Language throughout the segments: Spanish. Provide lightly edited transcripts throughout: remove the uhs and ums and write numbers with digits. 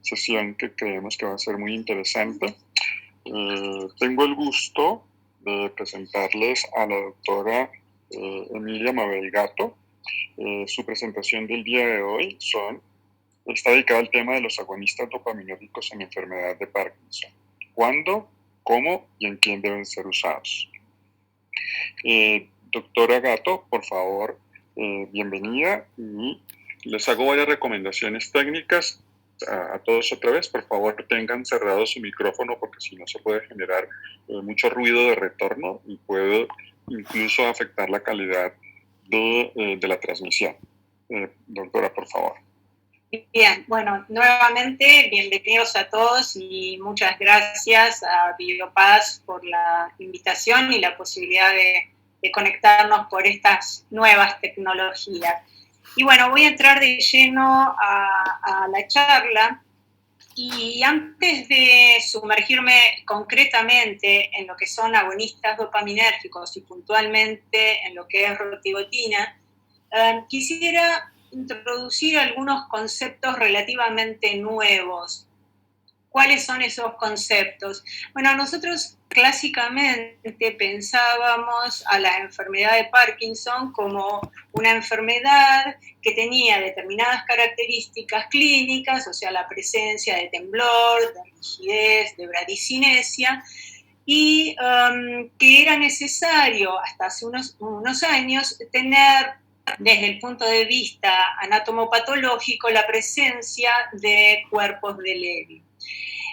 sesión que creemos que va a ser muy interesante. Tengo el gusto de presentarles a la doctora Emilia Mabel Gatto. Su presentación del día de hoy está dedicada al tema de los agonistas dopaminérgicos en enfermedad de Parkinson. ¿Cuándo, cómo y en quién deben ser usados? Doctora Gatto, por favor, bienvenida, y les hago varias recomendaciones técnicas a todos otra vez. Por favor, tengan cerrado su micrófono porque si no se puede generar mucho ruido de retorno y puede incluso afectar la calidad de la transmisión. Doctora, por favor. Bien, bueno, nuevamente bienvenidos a todos y muchas gracias a Biopaz por la invitación y la posibilidad de conectarnos por estas nuevas tecnologías. Y bueno, voy a entrar de lleno a la charla y antes de sumergirme concretamente en lo que son agonistas dopaminérgicos y puntualmente en lo que es rotigotina, quisiera introducir algunos conceptos relativamente nuevos. ¿Cuáles son esos conceptos? Bueno, nosotros clásicamente pensábamos a la enfermedad de Parkinson como una enfermedad que tenía determinadas características clínicas, o sea, la presencia de temblor, de rigidez, de bradicinesia, y que era necesario hasta hace unos años tener desde el punto de vista anatomopatológico la presencia de cuerpos de Levy.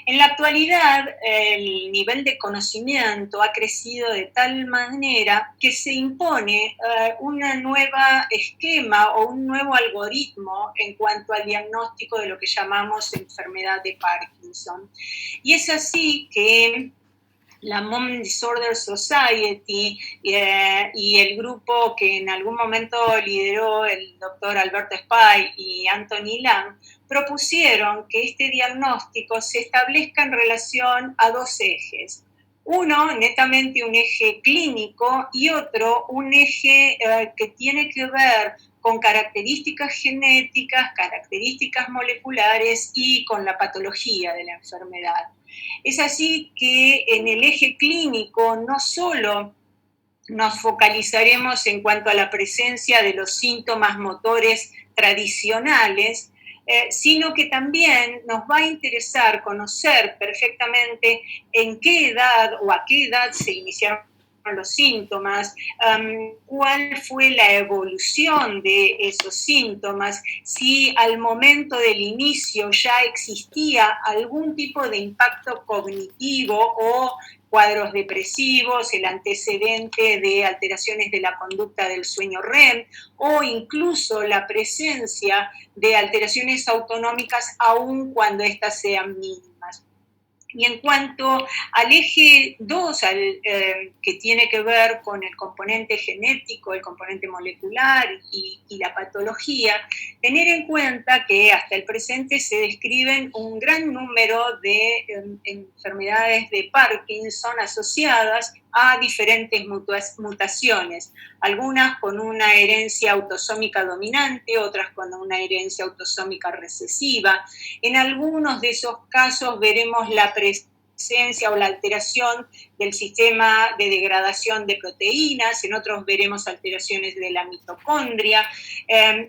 En la actualidad, el nivel de conocimiento ha crecido de tal manera que se impone un nuevo esquema o un nuevo algoritmo en cuanto al diagnóstico de lo que llamamos enfermedad de Parkinson. Y es así que la Movement Disorder Society y el grupo que en algún momento lideró el doctor Alberto Spy y Anthony Lam propusieron que este diagnóstico se establezca en relación a dos ejes. Uno, netamente un eje clínico, y otro, un eje que tiene que ver con características genéticas, características moleculares y con la patología de la enfermedad. Es así que en el eje clínico no solo nos focalizaremos en cuanto a la presencia de los síntomas motores tradicionales, sino que también nos va a interesar conocer perfectamente en qué edad o a qué edad se iniciaron los síntomas, cuál fue la evolución de esos síntomas, si al momento del inicio ya existía algún tipo de impacto cognitivo o cuadros depresivos, el antecedente de alteraciones de la conducta del sueño REM o incluso la presencia de alteraciones autonómicas aun cuando éstas sean mínimas. Y en cuanto al eje 2, que tiene que ver con el componente genético, el componente molecular y la patología, tener en cuenta que hasta el presente se describen un gran número de enfermedades de Parkinson asociadas a diferentes mutaciones, algunas con una herencia autosómica dominante, otras con una herencia autosómica recesiva. En algunos de esos casos veremos la presencia o la alteración del sistema de degradación de proteínas, en otros veremos alteraciones de la mitocondria,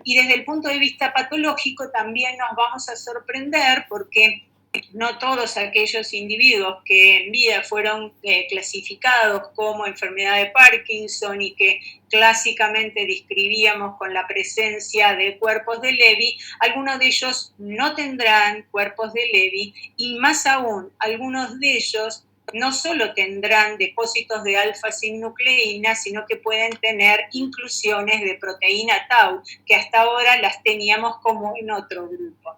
y desde el punto de vista patológico también nos vamos a sorprender porque no todos aquellos individuos que en vida fueron clasificados como enfermedad de Parkinson y que clásicamente describíamos con la presencia de cuerpos de Levy, algunos de ellos no tendrán cuerpos de Levy y más aún, algunos de ellos no solo tendrán depósitos de alfa-sinucleína, sino que pueden tener inclusiones de proteína tau, que hasta ahora las teníamos como en otro grupo.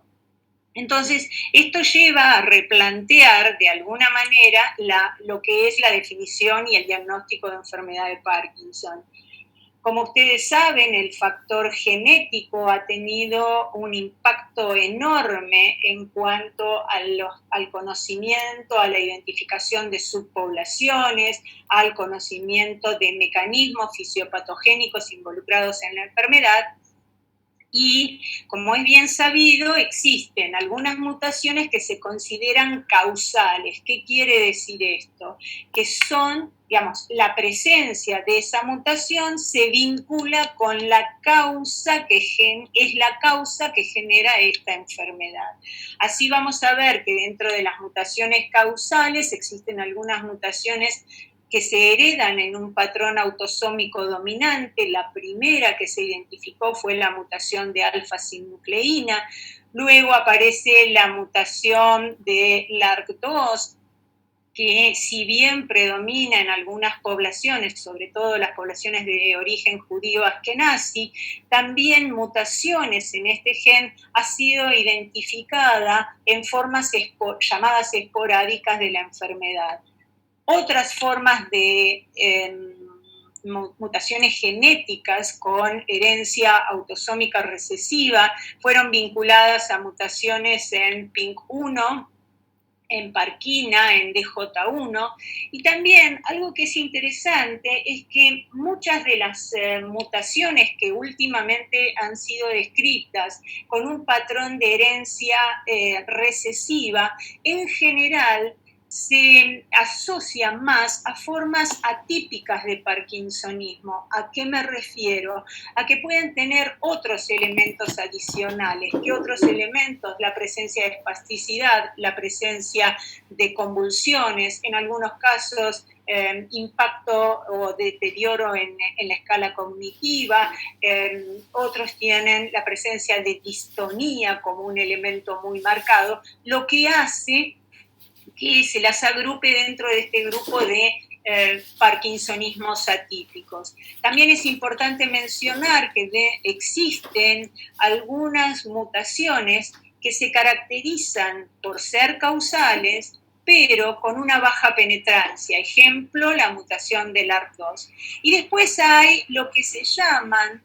Entonces, esto lleva a replantear de alguna manera lo que es la definición y el diagnóstico de enfermedad de Parkinson. Como ustedes saben, el factor genético ha tenido un impacto enorme en cuanto al conocimiento, a la identificación de subpoblaciones, al conocimiento de mecanismos fisiopatogénicos involucrados en la enfermedad. Y como es bien sabido, existen algunas mutaciones que se consideran causales. ¿Qué quiere decir esto? Que son, digamos, la presencia de esa mutación se vincula con la causa es la causa que genera esta enfermedad. Así vamos a ver que dentro de las mutaciones causales existen algunas mutaciones que se heredan en un patrón autosómico dominante. La primera que se identificó fue la mutación de alfa-sinucleína. Luego aparece la mutación de LARC2, que si bien predomina en algunas poblaciones, sobre todo las poblaciones de origen judío askenazi, también mutaciones en este gen ha sido identificada en formas llamadas esporádicas de la enfermedad. Otras formas de mutaciones genéticas con herencia autosómica recesiva fueron vinculadas a mutaciones en PINK1, en Parkina, en DJ1, y también algo que es interesante es que muchas de las mutaciones que últimamente han sido descritas con un patrón de herencia recesiva, en general se asocia más a formas atípicas de parkinsonismo. ¿A qué me refiero? A que pueden tener otros elementos adicionales. ¿Qué otros elementos? La presencia de espasticidad, la presencia de convulsiones, en algunos casos impacto o deterioro en la escala cognitiva, otros tienen la presencia de distonía como un elemento muy marcado, lo que hace que se las agrupe dentro de este grupo de parkinsonismos atípicos. También es importante mencionar que existen algunas mutaciones que se caracterizan por ser causales, pero con una baja penetrancia. Ejemplo, la mutación del ARC2. Y después hay lo que se llaman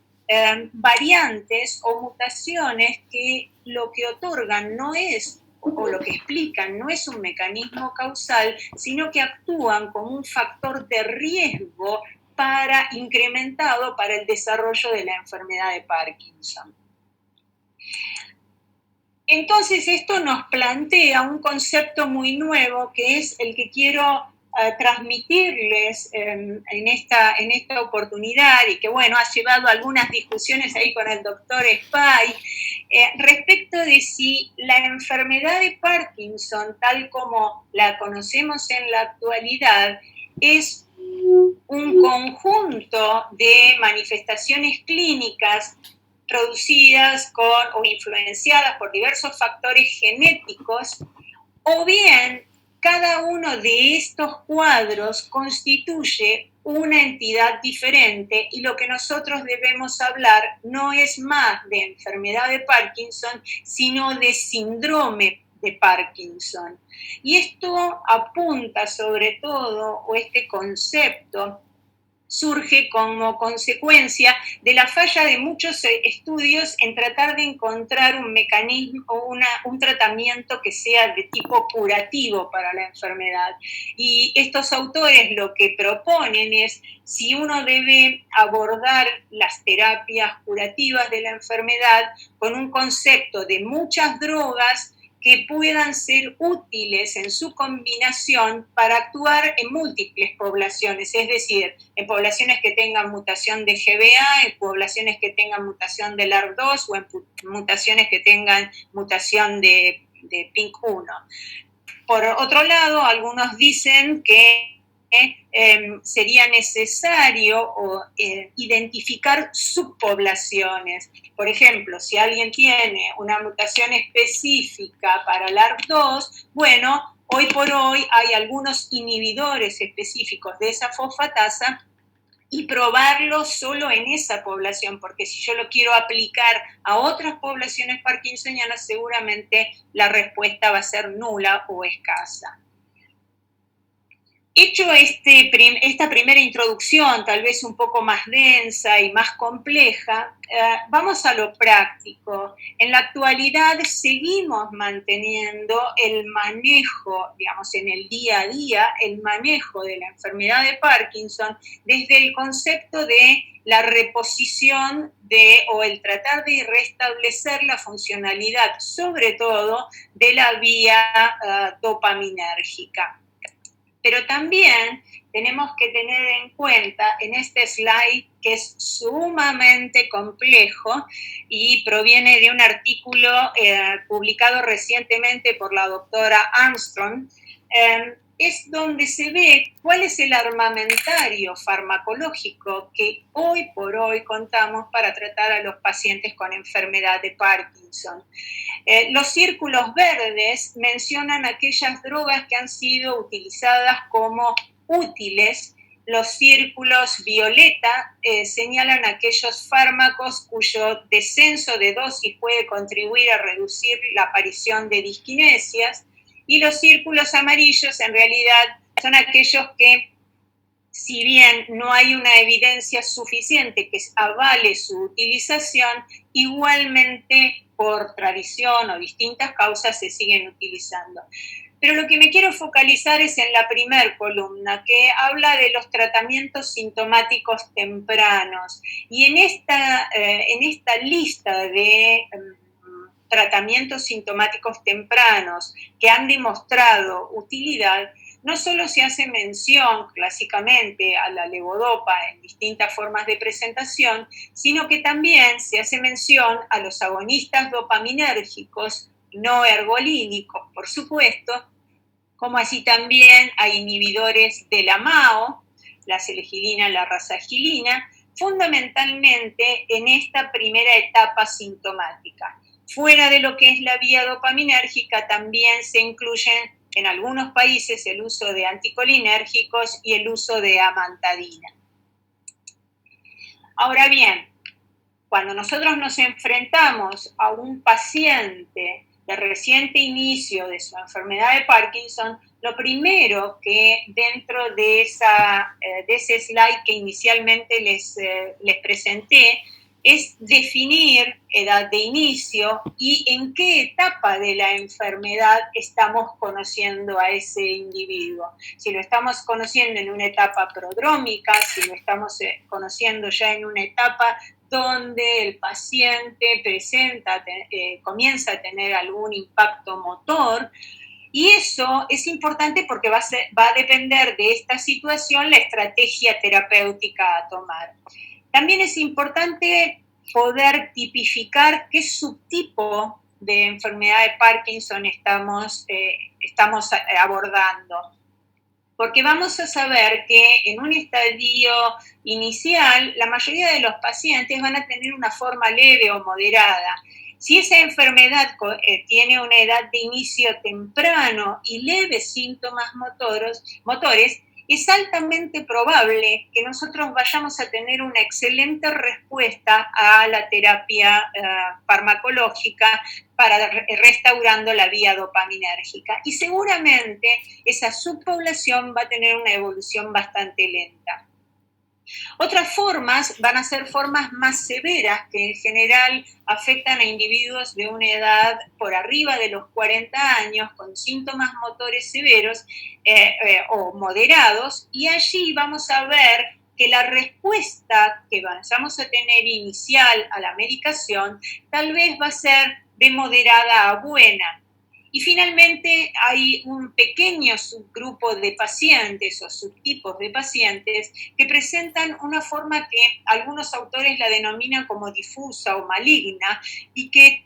variantes o mutaciones que lo que otorgan no es, o lo que explican no es un mecanismo causal, sino que actúan como un factor de riesgo incrementado para el desarrollo de la enfermedad de Parkinson. Entonces esto nos plantea un concepto muy nuevo que es el que quiero transmitirles en esta oportunidad y que, bueno, ha llevado algunas discusiones ahí con el doctor Spay respecto de si la enfermedad de Parkinson, tal como la conocemos en la actualidad, es un conjunto de manifestaciones clínicas producidas o influenciadas por diversos factores genéticos, o bien cada uno de estos cuadros constituye una entidad diferente y lo que nosotros debemos hablar no es más de enfermedad de Parkinson, sino de síndrome de Parkinson. Y esto apunta sobre todo, o este concepto, surge como consecuencia de la falla de muchos estudios en tratar de encontrar un mecanismo o un tratamiento que sea de tipo curativo para la enfermedad. Y estos autores lo que proponen es si uno debe abordar las terapias curativas de la enfermedad con un concepto de muchas drogas que puedan ser útiles en su combinación para actuar en múltiples poblaciones, es decir, en poblaciones que tengan mutación de GBA, en poblaciones que tengan mutación de LARC2 o en mutaciones que tengan mutación de PINK1. Por otro lado, algunos dicen que sería necesario identificar subpoblaciones. Por ejemplo, si alguien tiene una mutación específica para LARC2, bueno, hoy por hoy hay algunos inhibidores específicos de esa fosfatasa y probarlo solo en esa población, porque si yo lo quiero aplicar a otras poblaciones parkinsonianas, seguramente la respuesta va a ser nula o escasa. Hecho esta primera introducción, tal vez un poco más densa y más compleja, vamos a lo práctico. En la actualidad seguimos manteniendo el manejo, digamos, en el día a día, el manejo de la enfermedad de Parkinson desde el concepto de la reposición o el tratar de restablecer la funcionalidad, sobre todo de la vía dopaminérgica. Pero también tenemos que tener en cuenta en este slide, que es sumamente complejo y proviene de un artículo publicado recientemente por la doctora Armstrong, es donde se ve cuál es el armamentario farmacológico que hoy por hoy contamos para tratar a los pacientes con enfermedad de Parkinson. Los círculos verdes mencionan aquellas drogas que han sido utilizadas como útiles. Los círculos violeta señalan aquellos fármacos cuyo descenso de dosis puede contribuir a reducir la aparición de disquinesias. Y los círculos amarillos en realidad son aquellos que, si bien no hay una evidencia suficiente que avale su utilización, igualmente por tradición o distintas causas se siguen utilizando. Pero lo que me quiero focalizar es en la primer columna, que habla de los tratamientos sintomáticos tempranos. Y en esta lista de tratamientos sintomáticos tempranos que han demostrado utilidad, no solo se hace mención clásicamente a la levodopa en distintas formas de presentación, sino que también se hace mención a los agonistas dopaminérgicos no ergolínicos, por supuesto, como así también a inhibidores de la MAO, la selegilina, la rasagilina, fundamentalmente en esta primera etapa sintomática. Fuera de lo que es la vía dopaminérgica, también se incluyen en algunos países el uso de anticolinérgicos y el uso de amantadina. Ahora bien, cuando nosotros nos enfrentamos a un paciente de reciente inicio de su enfermedad de Parkinson, lo primero que dentro de ese slide que inicialmente les presenté es definir edad de inicio y en qué etapa de la enfermedad estamos conociendo a ese individuo. Si lo estamos conociendo en una etapa prodrómica, si lo estamos conociendo ya en una etapa donde el paciente comienza a tener algún impacto motor. Y eso es importante porque va a depender de esta situación la estrategia terapéutica a tomar. También es importante poder tipificar qué subtipo de enfermedad de Parkinson estamos abordando. Porque vamos a saber que en un estadio inicial, la mayoría de los pacientes van a tener una forma leve o moderada. Si esa enfermedad tiene una edad de inicio temprano y leves síntomas motores, es altamente probable que nosotros vayamos a tener una excelente respuesta a la terapia farmacológica para restaurando la vía dopaminérgica. Y seguramente esa subpoblación va a tener una evolución bastante lenta. Otras formas van a ser formas más severas que en general afectan a individuos de una edad por arriba de los 40 años con síntomas motores severos o moderados, y allí vamos a ver que la respuesta que vamos a tener inicial a la medicación tal vez va a ser de moderada a buena. Y finalmente hay un pequeño subgrupo de pacientes o subtipos de pacientes que presentan una forma que algunos autores la denominan como difusa o maligna y que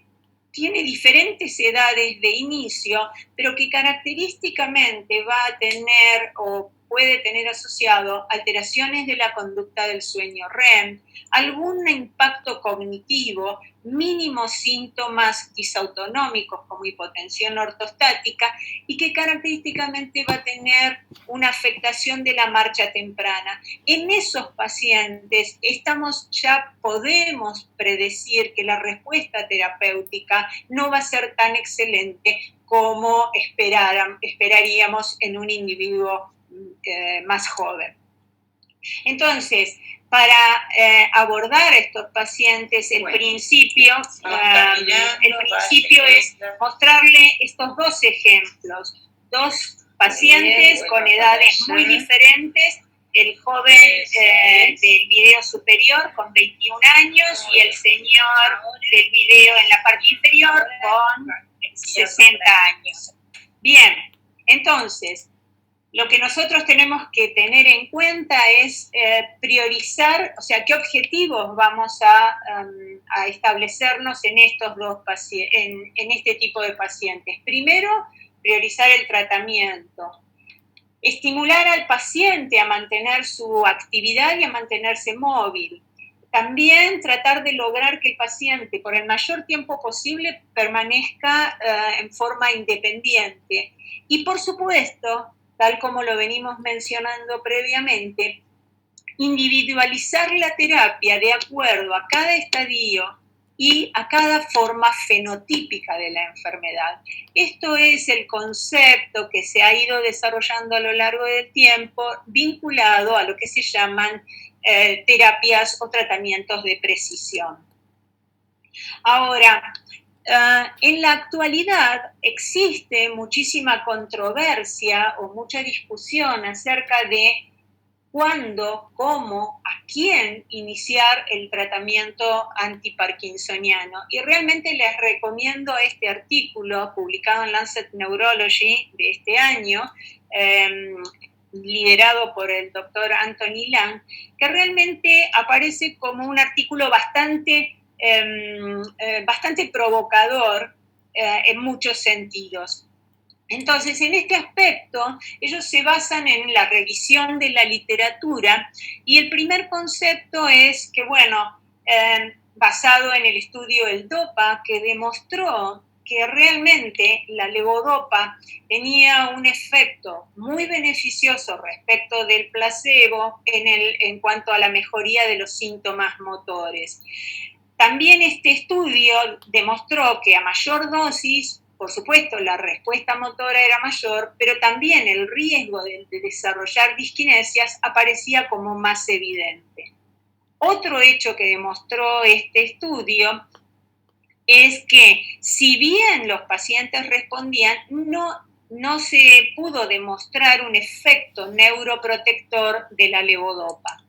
tiene diferentes edades de inicio, pero que característicamente va a tener o puede tener asociado alteraciones de la conducta del sueño REM, algún impacto cognitivo, mínimos síntomas disautonómicos como hipotensión ortostática y que característicamente va a tener una afectación de la marcha temprana. En esos pacientes ya podemos predecir que la respuesta terapéutica no va a ser tan excelente como esperaríamos en un individuo más joven. Entonces, para abordar a estos pacientes, el principio es mostrarle estos dos ejemplos, dos pacientes con edades muy diferentes, el joven del video superior con 21 años y el señor del video en la parte inferior con 60 años. Bien, entonces, lo que nosotros tenemos que tener en cuenta es priorizar, o sea, qué objetivos vamos a establecernos en estos dos en este tipo de pacientes. Primero, priorizar el tratamiento. Estimular al paciente a mantener su actividad y a mantenerse móvil. También tratar de lograr que el paciente, por el mayor tiempo posible, permanezca en forma independiente. Y, por supuesto, tal como lo venimos mencionando previamente, individualizar la terapia de acuerdo a cada estadio y a cada forma fenotípica de la enfermedad. Esto es el concepto que se ha ido desarrollando a lo largo del tiempo, vinculado a lo que se llaman terapias o tratamientos de precisión. Ahora, en la actualidad existe muchísima controversia o mucha discusión acerca de cuándo, cómo, a quién iniciar el tratamiento antiparkinsoniano. Y realmente les recomiendo este artículo publicado en Lancet Neurology de este año, liderado por el doctor Anthony Lang, que realmente aparece como un artículo bastante provocador en muchos sentidos. Entonces, en este aspecto, ellos se basan en la revisión de la literatura y el primer concepto es que, bueno, basado en el estudio del DOPA, que demostró que realmente la levodopa tenía un efecto muy beneficioso respecto del placebo en cuanto a la mejoría de los síntomas motores. También este estudio demostró que a mayor dosis, por supuesto, la respuesta motora era mayor, pero también el riesgo de desarrollar disquinesias aparecía como más evidente. Otro hecho que demostró este estudio es que si bien los pacientes respondían, no se pudo demostrar un efecto neuroprotector de la levodopa.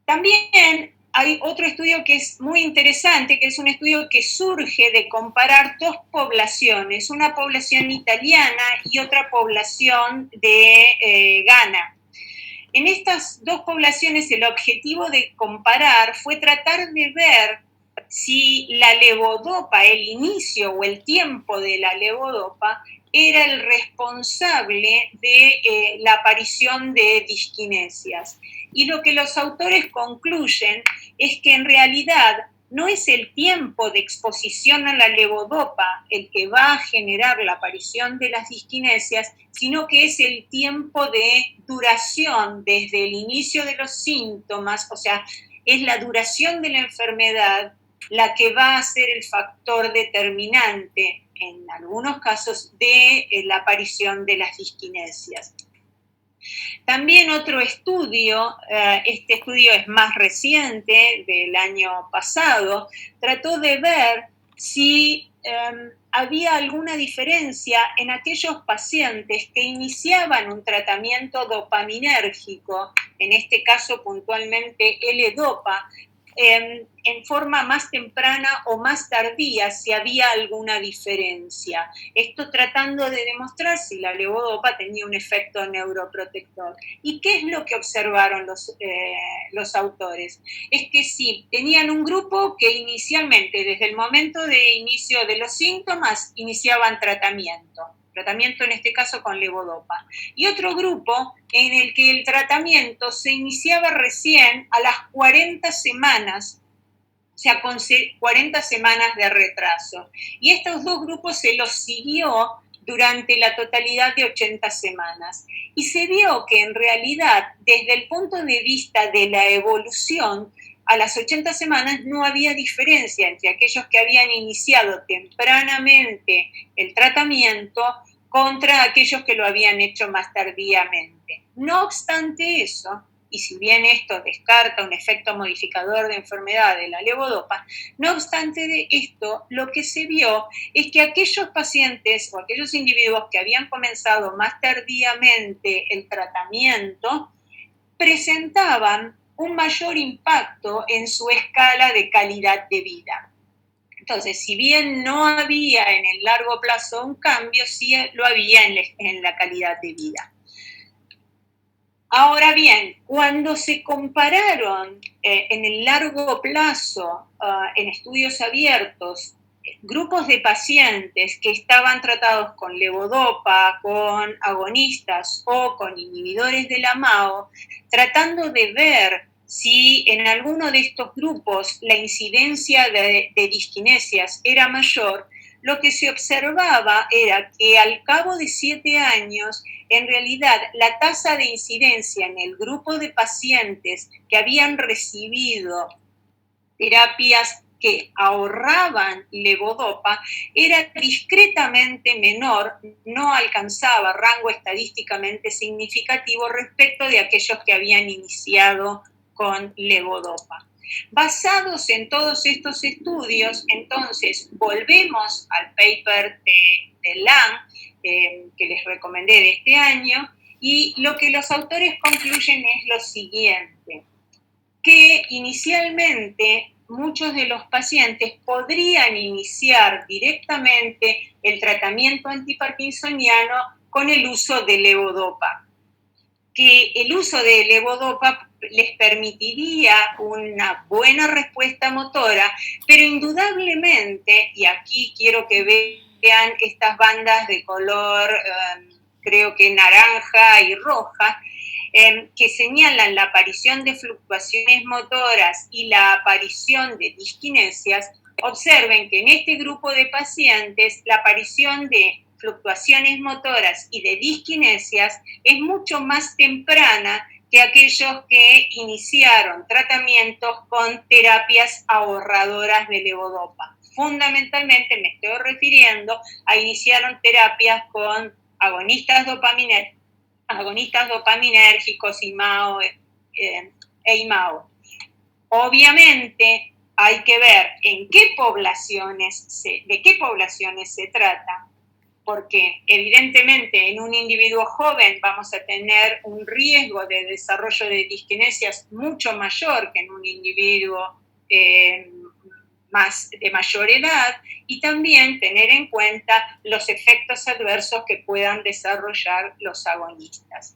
También hay otro estudio que es muy interesante, que es un estudio que surge de comparar dos poblaciones, una población italiana y otra población de Ghana. En estas dos poblaciones el objetivo de comparar fue tratar de ver si la levodopa, el inicio o el tiempo de la levodopa, era el responsable de la aparición de disquinesias. Y lo que los autores concluyen es que en realidad no es el tiempo de exposición a la levodopa el que va a generar la aparición de las disquinesias, sino que es el tiempo de duración desde el inicio de los síntomas, o sea, es la duración de la enfermedad la que va a ser el factor determinante, en algunos casos, de la aparición de las disquinesias. También otro estudio, este estudio es más reciente, del año pasado, trató de ver si había alguna diferencia en aquellos pacientes que iniciaban un tratamiento dopaminérgico, en este caso puntualmente L-Dopa, en forma más temprana o más tardía, si había alguna diferencia. Esto tratando de demostrar si la levodopa tenía un efecto neuroprotector. ¿Y qué es lo que observaron los autores? Es que sí, tenían un grupo que inicialmente, desde el momento de inicio de los síntomas, iniciaban tratamiento en este caso con levodopa, y otro grupo en el que el tratamiento se iniciaba recién a las 40 semanas, o sea, con 40 semanas de retraso. Y estos dos grupos se los siguió durante la totalidad de 80 semanas. Y se vio que en realidad, desde el punto de vista de la evolución, a las 80 semanas no había diferencia entre aquellos que habían iniciado tempranamente el tratamiento contra aquellos que lo habían hecho más tardíamente. No obstante eso, y si bien esto descarta un efecto modificador de enfermedad de la levodopa, no obstante de esto, lo que se vio es que aquellos pacientes o aquellos individuos que habían comenzado más tardíamente el tratamiento presentaban un mayor impacto en su escala de calidad de vida. Entonces, si bien no había en el largo plazo un cambio, sí lo había en la calidad de vida. Ahora bien, cuando se compararon en el largo plazo, en estudios abiertos, grupos de pacientes que estaban tratados con levodopa, con agonistas o con inhibidores de la MAO, tratando de ver si en alguno de estos grupos la incidencia de disquinesias era mayor, lo que se observaba era que al cabo de 7 años, en realidad la tasa de incidencia en el grupo de pacientes que habían recibido terapias que ahorraban levodopa era discretamente menor, no alcanzaba rango estadísticamente significativo respecto de aquellos que habían iniciado con levodopa. Basados en todos estos estudios, entonces volvemos al paper de Lang, que les recomendé de este año, y lo que los autores concluyen es lo siguiente, que inicialmente muchos de los pacientes podrían iniciar directamente el tratamiento antiparkinsoniano con el uso de levodopa, que el uso de levodopa les permitiría una buena respuesta motora, pero indudablemente, y aquí quiero que vean estas bandas de color, creo que naranja y roja, que señalan la aparición de fluctuaciones motoras y la aparición de disquinesias, observen que en este grupo de pacientes la aparición de fluctuaciones motoras y de disquinesias es mucho más temprana que aquellos que iniciaron tratamientos con terapias ahorradoras de levodopa. Fundamentalmente me estoy refiriendo a iniciaron terapias con agonistas dopaminérgicos, IMAO e IMAO. Obviamente hay que ver de qué poblaciones se trata, porque evidentemente en un individuo joven vamos a tener un riesgo de desarrollo de disquinesias mucho mayor que en un individuo de mayor edad, y también tener en cuenta los efectos adversos que puedan desarrollar los agonistas.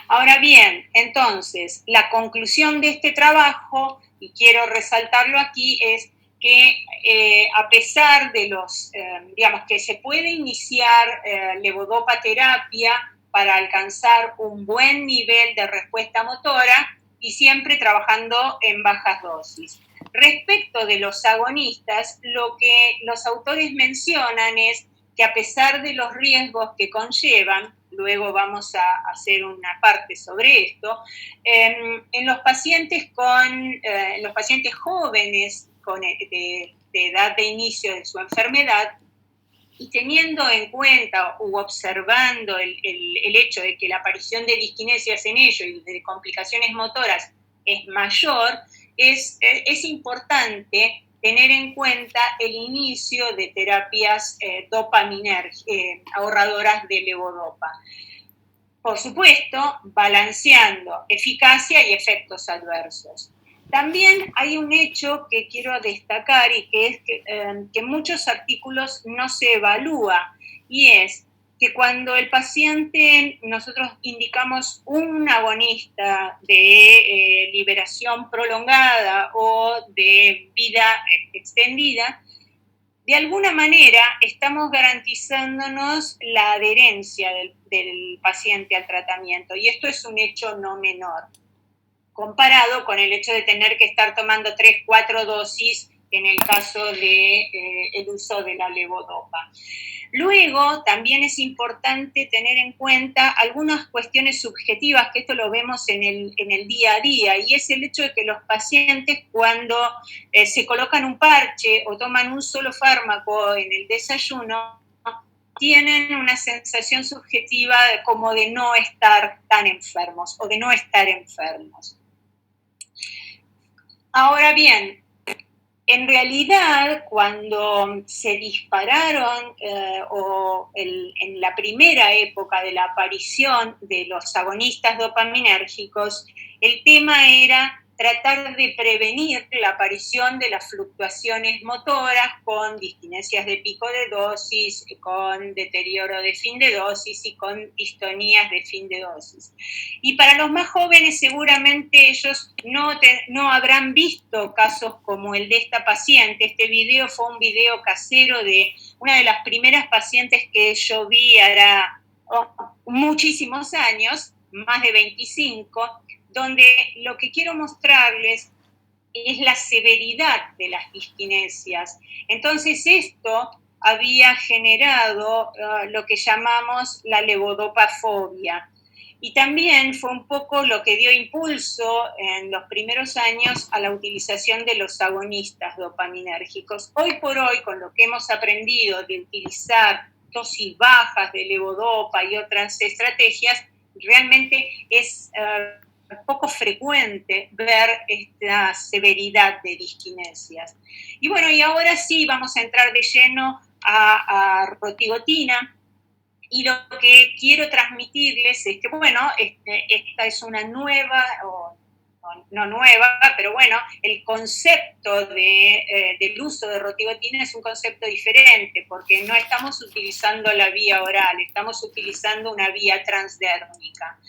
Ahora bien, entonces, la conclusión de este trabajo, y quiero resaltarlo aquí, es que a pesar de digamos que se puede iniciar levodopa terapia para alcanzar un buen nivel de respuesta motora y siempre trabajando en bajas dosis. Respecto de los agonistas, lo que los autores mencionan es que a pesar de los riesgos que conllevan, luego vamos a hacer una parte sobre esto, en los pacientes jóvenes de edad de inicio de su enfermedad, y teniendo en cuenta u observando el hecho de que la aparición de disquinesias en ellos y de complicaciones motoras es mayor, es importante tener en cuenta el inicio de terapias ahorradoras de levodopa. Por supuesto, balanceando eficacia y efectos adversos. También hay un hecho que quiero destacar y que es que en muchos artículos no se evalúa, y es que cuando el paciente, nosotros indicamos un agonista de liberación prolongada o de vida extendida, de alguna manera estamos garantizándonos la adherencia del paciente al tratamiento, y esto es un hecho no menor, comparado con el hecho de tener que estar tomando 3, 4 dosis en el caso del uso de la levodopa. Luego, también es importante tener en cuenta algunas cuestiones subjetivas, que esto lo vemos en el día a día, y es el hecho de que los pacientes, cuando se colocan un parche o toman un solo fármaco en el desayuno, tienen una sensación subjetiva como de no estar tan enfermos o de no estar enfermos. Ahora bien, en realidad, cuando se dispararon en la primera época de la aparición de los agonistas dopaminérgicos, el tema era tratar de prevenir la aparición de las fluctuaciones motoras con diskinesias de pico de dosis, con deterioro de fin de dosis y con distonías de fin de dosis. Y para los más jóvenes seguramente ellos no habrán visto casos como el de esta paciente. Este video fue un video casero de una de las primeras pacientes que yo vi hará muchísimos años, más de 25, donde lo que quiero mostrarles es la severidad de las diskinesias. Entonces esto había generado lo que llamamos la levodopafobia. Y también fue un poco lo que dio impulso en los primeros años a la utilización de los agonistas dopaminérgicos. Hoy por hoy, con lo que hemos aprendido de utilizar dosis bajas de levodopa y otras estrategias, realmente es poco frecuente ver esta severidad de diskinesias. Y bueno, y ahora sí vamos a entrar de lleno a rotigotina. Y lo que quiero transmitirles es que, bueno, esta es una nueva, no nueva, pero bueno, el concepto del uso de rotigotina es un concepto diferente, porque no estamos utilizando la vía oral, estamos utilizando una vía transdérmica.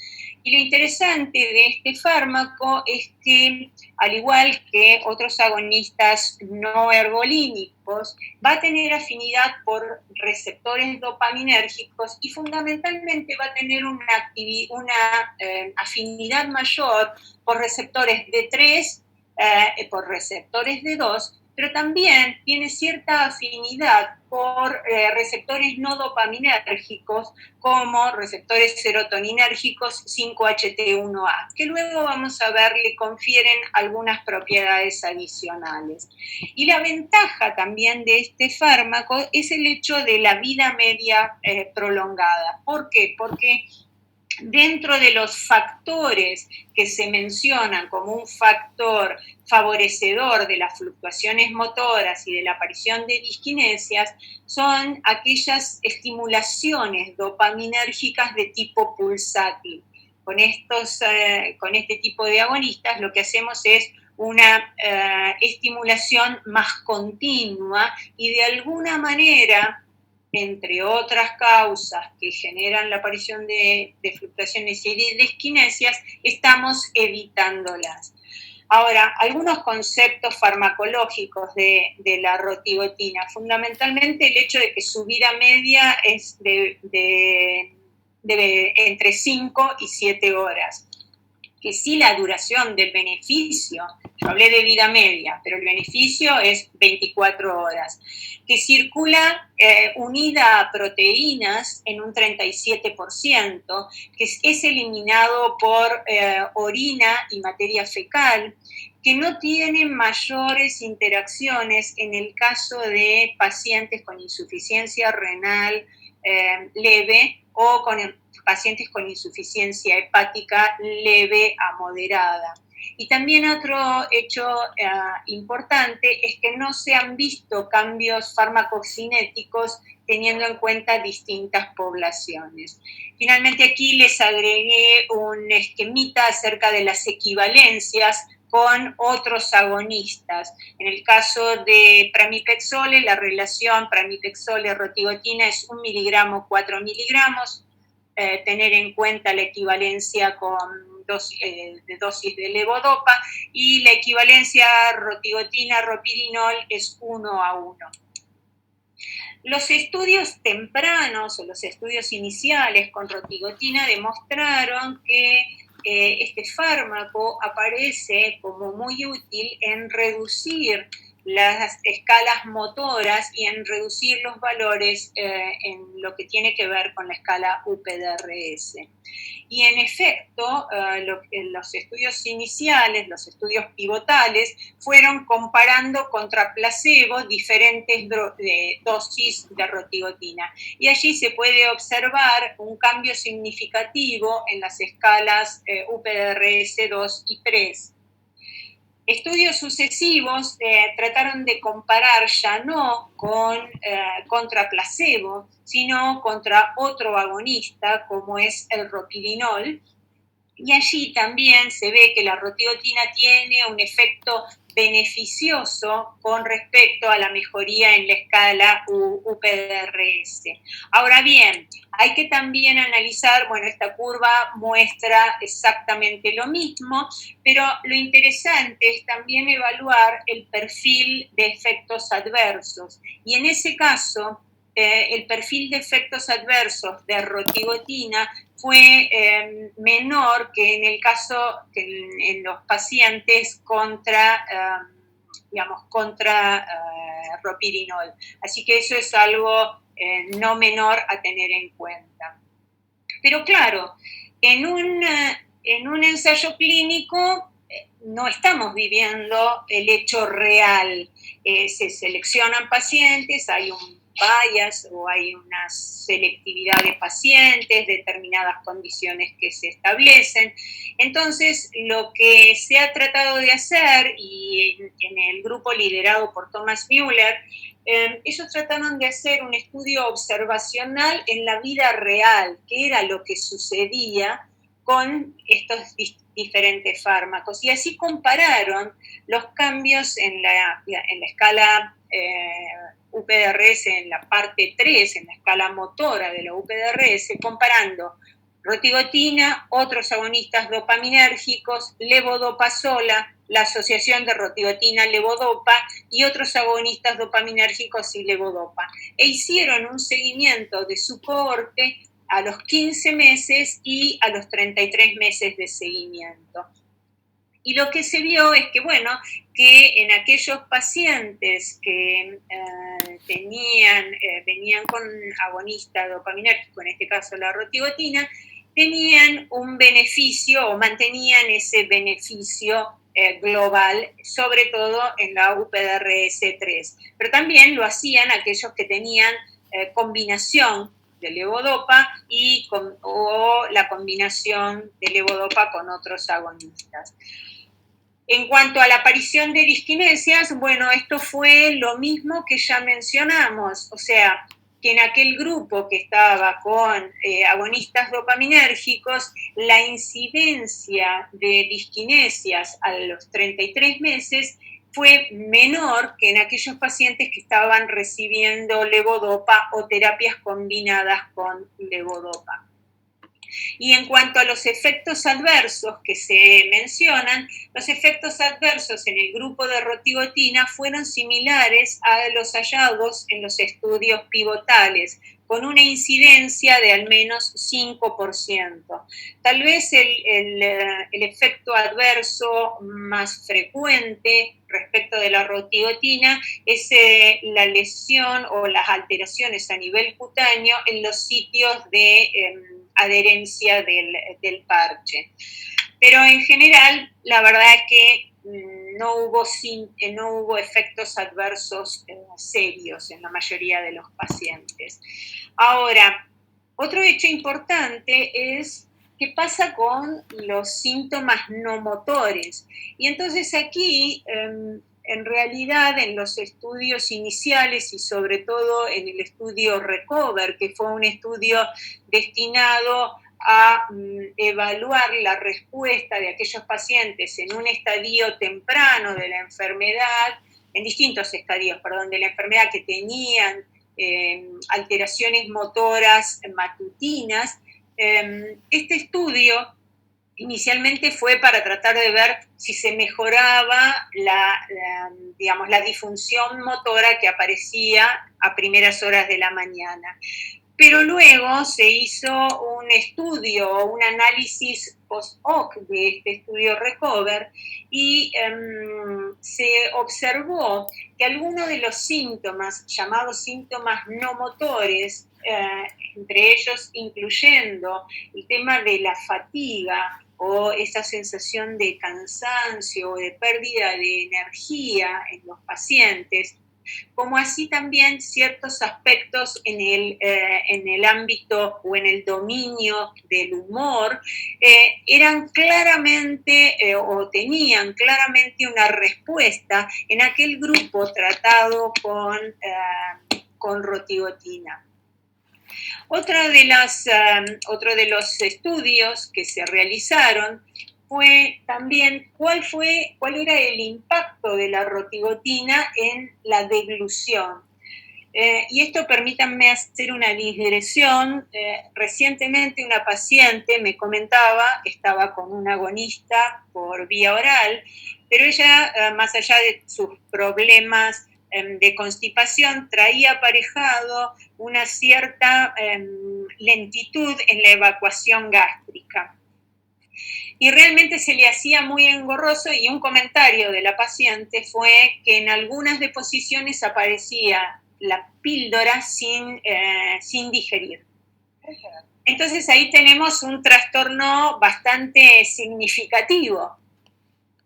Y lo interesante de este fármaco es que, al igual que otros agonistas no ergolínicos, va a tener afinidad por receptores dopaminérgicos y fundamentalmente va a tener una afinidad mayor por receptores de 3, por receptores de 2, pero también tiene cierta afinidad por receptores no dopaminérgicos como receptores serotoninérgicos 5-HT1A, que luego vamos a ver le confieren algunas propiedades adicionales. Y la ventaja también de este fármaco es el hecho de la vida media prolongada. ¿Por qué? Porque dentro de los factores que se mencionan como un factor favorecedor de las fluctuaciones motoras y de la aparición de diskinesias, son aquellas estimulaciones dopaminérgicas de tipo pulsátil. Con este tipo de agonistas lo que hacemos es una estimulación más continua y de alguna manera, entre otras causas que generan la aparición de fluctuaciones y de diskinesias, estamos evitándolas. Ahora, algunos conceptos farmacológicos de la rotigotina, fundamentalmente el hecho de que su vida media es de entre 5 y 7 horas. Que sí, la duración del beneficio, yo hablé de vida media, pero el beneficio es 24 horas, que circula unida a proteínas en un 37%, que es eliminado por orina y materia fecal, que no tiene mayores interacciones en el caso de pacientes con insuficiencia renal leve o con pacientes con insuficiencia hepática leve a moderada. Y también otro hecho importante es que no se han visto cambios farmacocinéticos teniendo en cuenta distintas poblaciones. Finalmente aquí les agregué un esquemita acerca de las equivalencias con otros agonistas. En el caso de pramipexole, la relación pramipexole-rotigotina es 1 miligramo, 4 miligramos. Tener en cuenta la equivalencia con dosis de levodopa y la equivalencia rotigotina-ropidinol es 1:1. Los estudios tempranos o los estudios iniciales con rotigotina demostraron que este fármaco aparece como muy útil en reducir las escalas motoras y en reducir los valores en lo que tiene que ver con la escala UPDRS. Y en efecto, los estudios iniciales, los estudios pivotales, fueron comparando contra placebo diferentes dosis de rotigotina. Y allí se puede observar un cambio significativo en las escalas UPDRS 2 y 3. Estudios sucesivos trataron de comparar ya no contra placebo, sino contra otro agonista, como es el ropirinol, y allí también se ve que la rotigotina tiene un efecto beneficioso con respecto a la mejoría en la escala UPDRS. Ahora bien, hay que también analizar, bueno, esta curva muestra exactamente lo mismo, pero lo interesante es también evaluar el perfil de efectos adversos. Y en ese caso, el perfil de efectos adversos de rotigotina fue menor que en el caso en los pacientes contra ropirinol. Así que eso es algo no menor a tener en cuenta. Pero claro, en un ensayo clínico no estamos viviendo el hecho real. Se seleccionan pacientes, hay un bias o hay una selectividad de pacientes, determinadas condiciones que se establecen. Entonces, lo que se ha tratado de hacer, y en el grupo liderado por Thomas Müller, ellos trataron de hacer un estudio observacional en la vida real, qué era lo que sucedía con estos diferentes fármacos. Y así compararon los cambios en la escala UPDRS, en la parte 3, en la escala motora de la UPDRS, comparando rotigotina, otros agonistas dopaminérgicos, levodopa sola, la asociación de rotigotina-levodopa y otros agonistas dopaminérgicos y levodopa. E hicieron un seguimiento de su cohorte a los 15 meses y a los 33 meses de seguimiento. Y lo que se vio es que, bueno, que en aquellos pacientes que venían con agonista dopaminérgico, en este caso la rotigotina, tenían un beneficio o mantenían ese beneficio global, sobre todo en la UPDRS3. Pero también lo hacían aquellos que tenían combinación de levodopa o la combinación de levodopa con otros agonistas. En cuanto a la aparición de disquinesias, bueno, esto fue lo mismo que ya mencionamos, o sea, que en aquel grupo que estaba con agonistas dopaminérgicos, la incidencia de disquinesias a los 33 meses fue menor que en aquellos pacientes que estaban recibiendo levodopa o terapias combinadas con levodopa. Y en cuanto a los efectos adversos que se mencionan, los efectos adversos en el grupo de rotigotina fueron similares a los hallados en los estudios pivotales, con una incidencia de al menos 5%. Tal vez el efecto adverso más frecuente respecto de la rotigotina es la lesión o las alteraciones a nivel cutáneo en los sitios de adherencia del parche. Pero en general, la verdad es que no hubo efectos adversos serios en la mayoría de los pacientes. Ahora, otro hecho importante es qué pasa con los síntomas no motores. Y entonces aquí, en realidad, en los estudios iniciales y sobre todo en el estudio RECOVER, que fue un estudio destinado a evaluar la respuesta de aquellos pacientes en un estadio temprano de la enfermedad, en distintos estadios, perdón, de la enfermedad que tenían alteraciones motoras matutinas. Este estudio inicialmente fue para tratar de ver si se mejoraba la disfunción motora que aparecía a primeras horas de la mañana. pero luego se hizo un estudio, un análisis post-hoc de este estudio RECOVER y se observó que algunos de los síntomas, llamados síntomas no motores, entre ellos incluyendo el tema de la fatiga o esa sensación de cansancio o de pérdida de energía en los pacientes, como así también ciertos aspectos en el ámbito o en el dominio del humor, eran claramente o tenían claramente una respuesta en aquel grupo tratado con rotigotina. Otro de los estudios que se realizaron fue también cuál era el impacto de la rotigotina en la deglución. Y esto permítanme hacer una digresión. Recientemente una paciente me comentaba que estaba con un agonista por vía oral, pero ella, más allá de sus problemas de constipación, traía aparejado una cierta lentitud en la evacuación gástrica. Y realmente se le hacía muy engorroso, y un comentario de la paciente fue que en algunas deposiciones aparecía la píldora sin digerir. Entonces ahí tenemos un trastorno bastante significativo.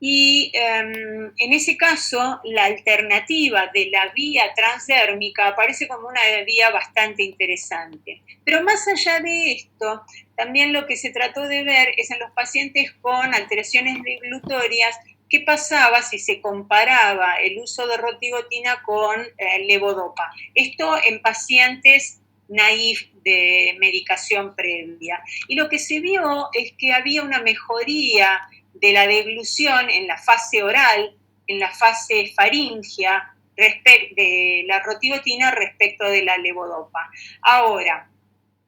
Y en ese caso, la alternativa de la vía transdérmica aparece como una vía bastante interesante. Pero más allá de esto, también lo que se trató de ver es en los pacientes con alteraciones deglutorias, qué pasaba si se comparaba el uso de rotigotina con levodopa. Esto en pacientes naif de medicación previa. Y lo que se vio es que había una mejoría de la deglución en la fase oral, en la fase faríngea, de la rotigotina respecto de la levodopa. Ahora,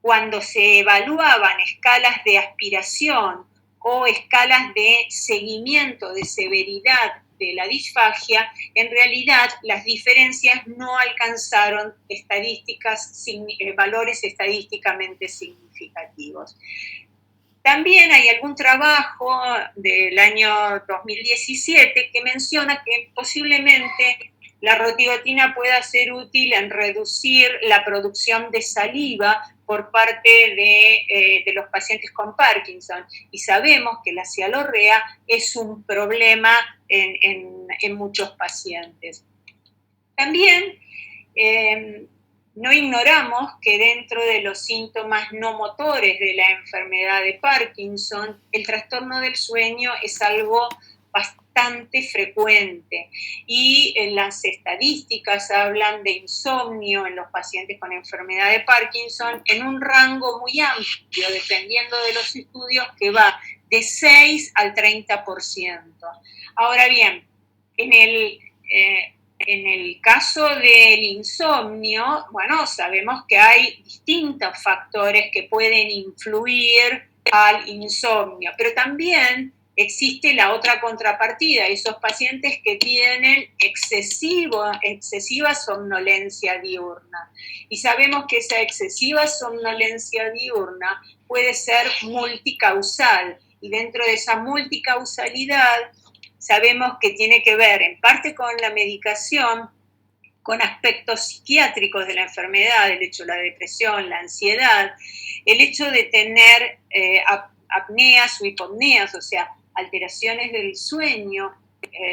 cuando se evaluaban escalas de aspiración o escalas de seguimiento de severidad de la disfagia, en realidad las diferencias no alcanzaron valores estadísticamente significativos. También hay algún trabajo del año 2017 que menciona que posiblemente la rotigotina pueda ser útil en reducir la producción de saliva por parte de los pacientes con Parkinson. Y sabemos que la cialorrea es un problema en muchos pacientes. También no ignoramos que dentro de los síntomas no motores de la enfermedad de Parkinson, el trastorno del sueño es algo bastante frecuente, y las estadísticas hablan de insomnio en los pacientes con enfermedad de Parkinson en un rango muy amplio, dependiendo de los estudios, que va de 6 al 30%. Ahora bien, en el caso del insomnio, bueno, sabemos que hay distintos factores que pueden influir al insomnio, pero también existe la otra contrapartida, esos pacientes que tienen excesiva somnolencia diurna. Y sabemos que esa excesiva somnolencia diurna puede ser multicausal, y dentro de esa multicausalidad sabemos que tiene que ver en parte con la medicación, con aspectos psiquiátricos de la enfermedad, el hecho de la depresión, la ansiedad, el hecho de tener apneas o hipopneas, o sea, alteraciones del sueño,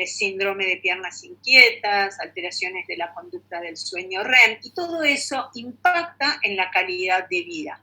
síndrome de piernas inquietas, alteraciones de la conducta del sueño REM, y todo eso impacta en la calidad de vida.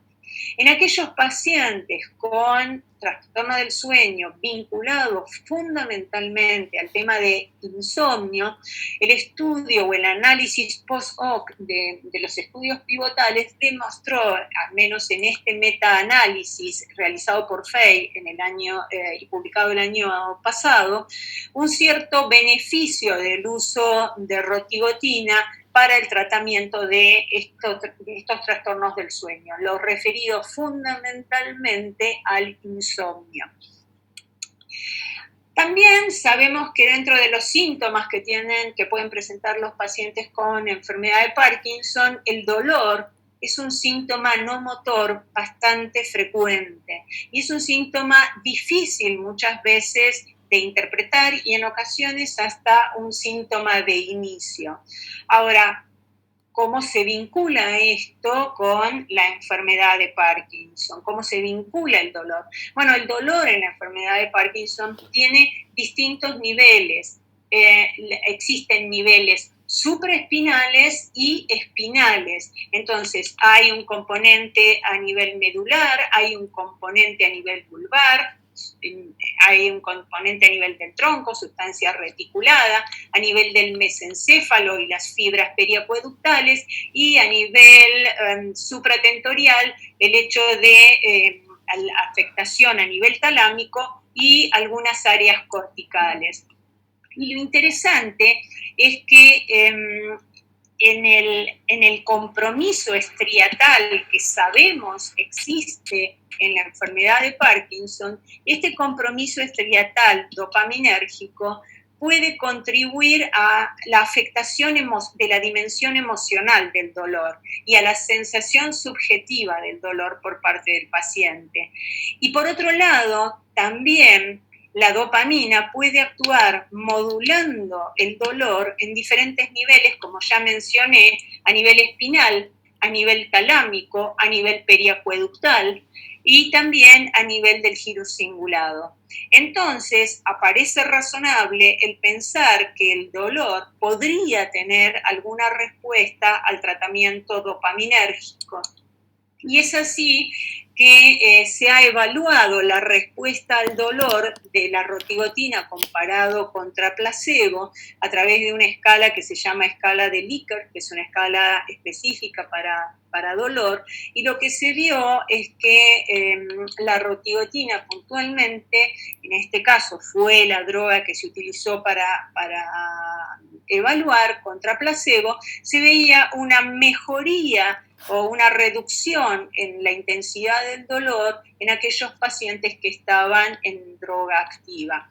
En aquellos pacientes con trastorno del sueño vinculado fundamentalmente al tema de insomnio, el estudio o el análisis post-hoc de los estudios pivotales demostró, al menos en este metaanálisis realizado por Fey en el año y publicado el año pasado, un cierto beneficio del uso de rotigotina para el tratamiento de estos trastornos del sueño, los referidos fundamentalmente al insomnio. También sabemos que dentro de los síntomas que pueden presentar los pacientes con enfermedad de Parkinson, el dolor es un síntoma no motor bastante frecuente y es un síntoma difícil muchas veces de interpretar y en ocasiones hasta un síntoma de inicio. Ahora, ¿cómo se vincula esto con la enfermedad de Parkinson? ¿Cómo se vincula el dolor? Bueno, el dolor en la enfermedad de Parkinson tiene distintos niveles. Existen niveles supraespinales y espinales. Entonces, hay un componente a nivel medular, hay un componente a nivel vulvar, hay un componente a nivel del tronco, sustancia reticulada, a nivel del mesencéfalo y las fibras periacueductales, y a nivel supratentorial el hecho de afectación a nivel talámico y algunas áreas corticales. Y lo interesante es que en el compromiso estriatal que sabemos existe en la enfermedad de Parkinson, este compromiso estriatal dopaminérgico puede contribuir a la afectación de la dimensión emocional del dolor y a la sensación subjetiva del dolor por parte del paciente. Y por otro lado, también la dopamina puede actuar modulando el dolor en diferentes niveles, como ya mencioné, a nivel espinal, a nivel talámico, a nivel periacueductal y también a nivel del giro cingulado. Entonces, aparece razonable el pensar que el dolor podría tener alguna respuesta al tratamiento dopaminérgico. Y es así que se ha evaluado la respuesta al dolor de la rotigotina comparado contra placebo a través de una escala que se llama escala de Likert, que es una escala específica para dolor, y lo que se vio es que la rotigotina puntualmente, en este caso fue la droga que se utilizó para evaluar contra placebo, se veía una mejoría o una reducción en la intensidad del dolor en aquellos pacientes que estaban en droga activa.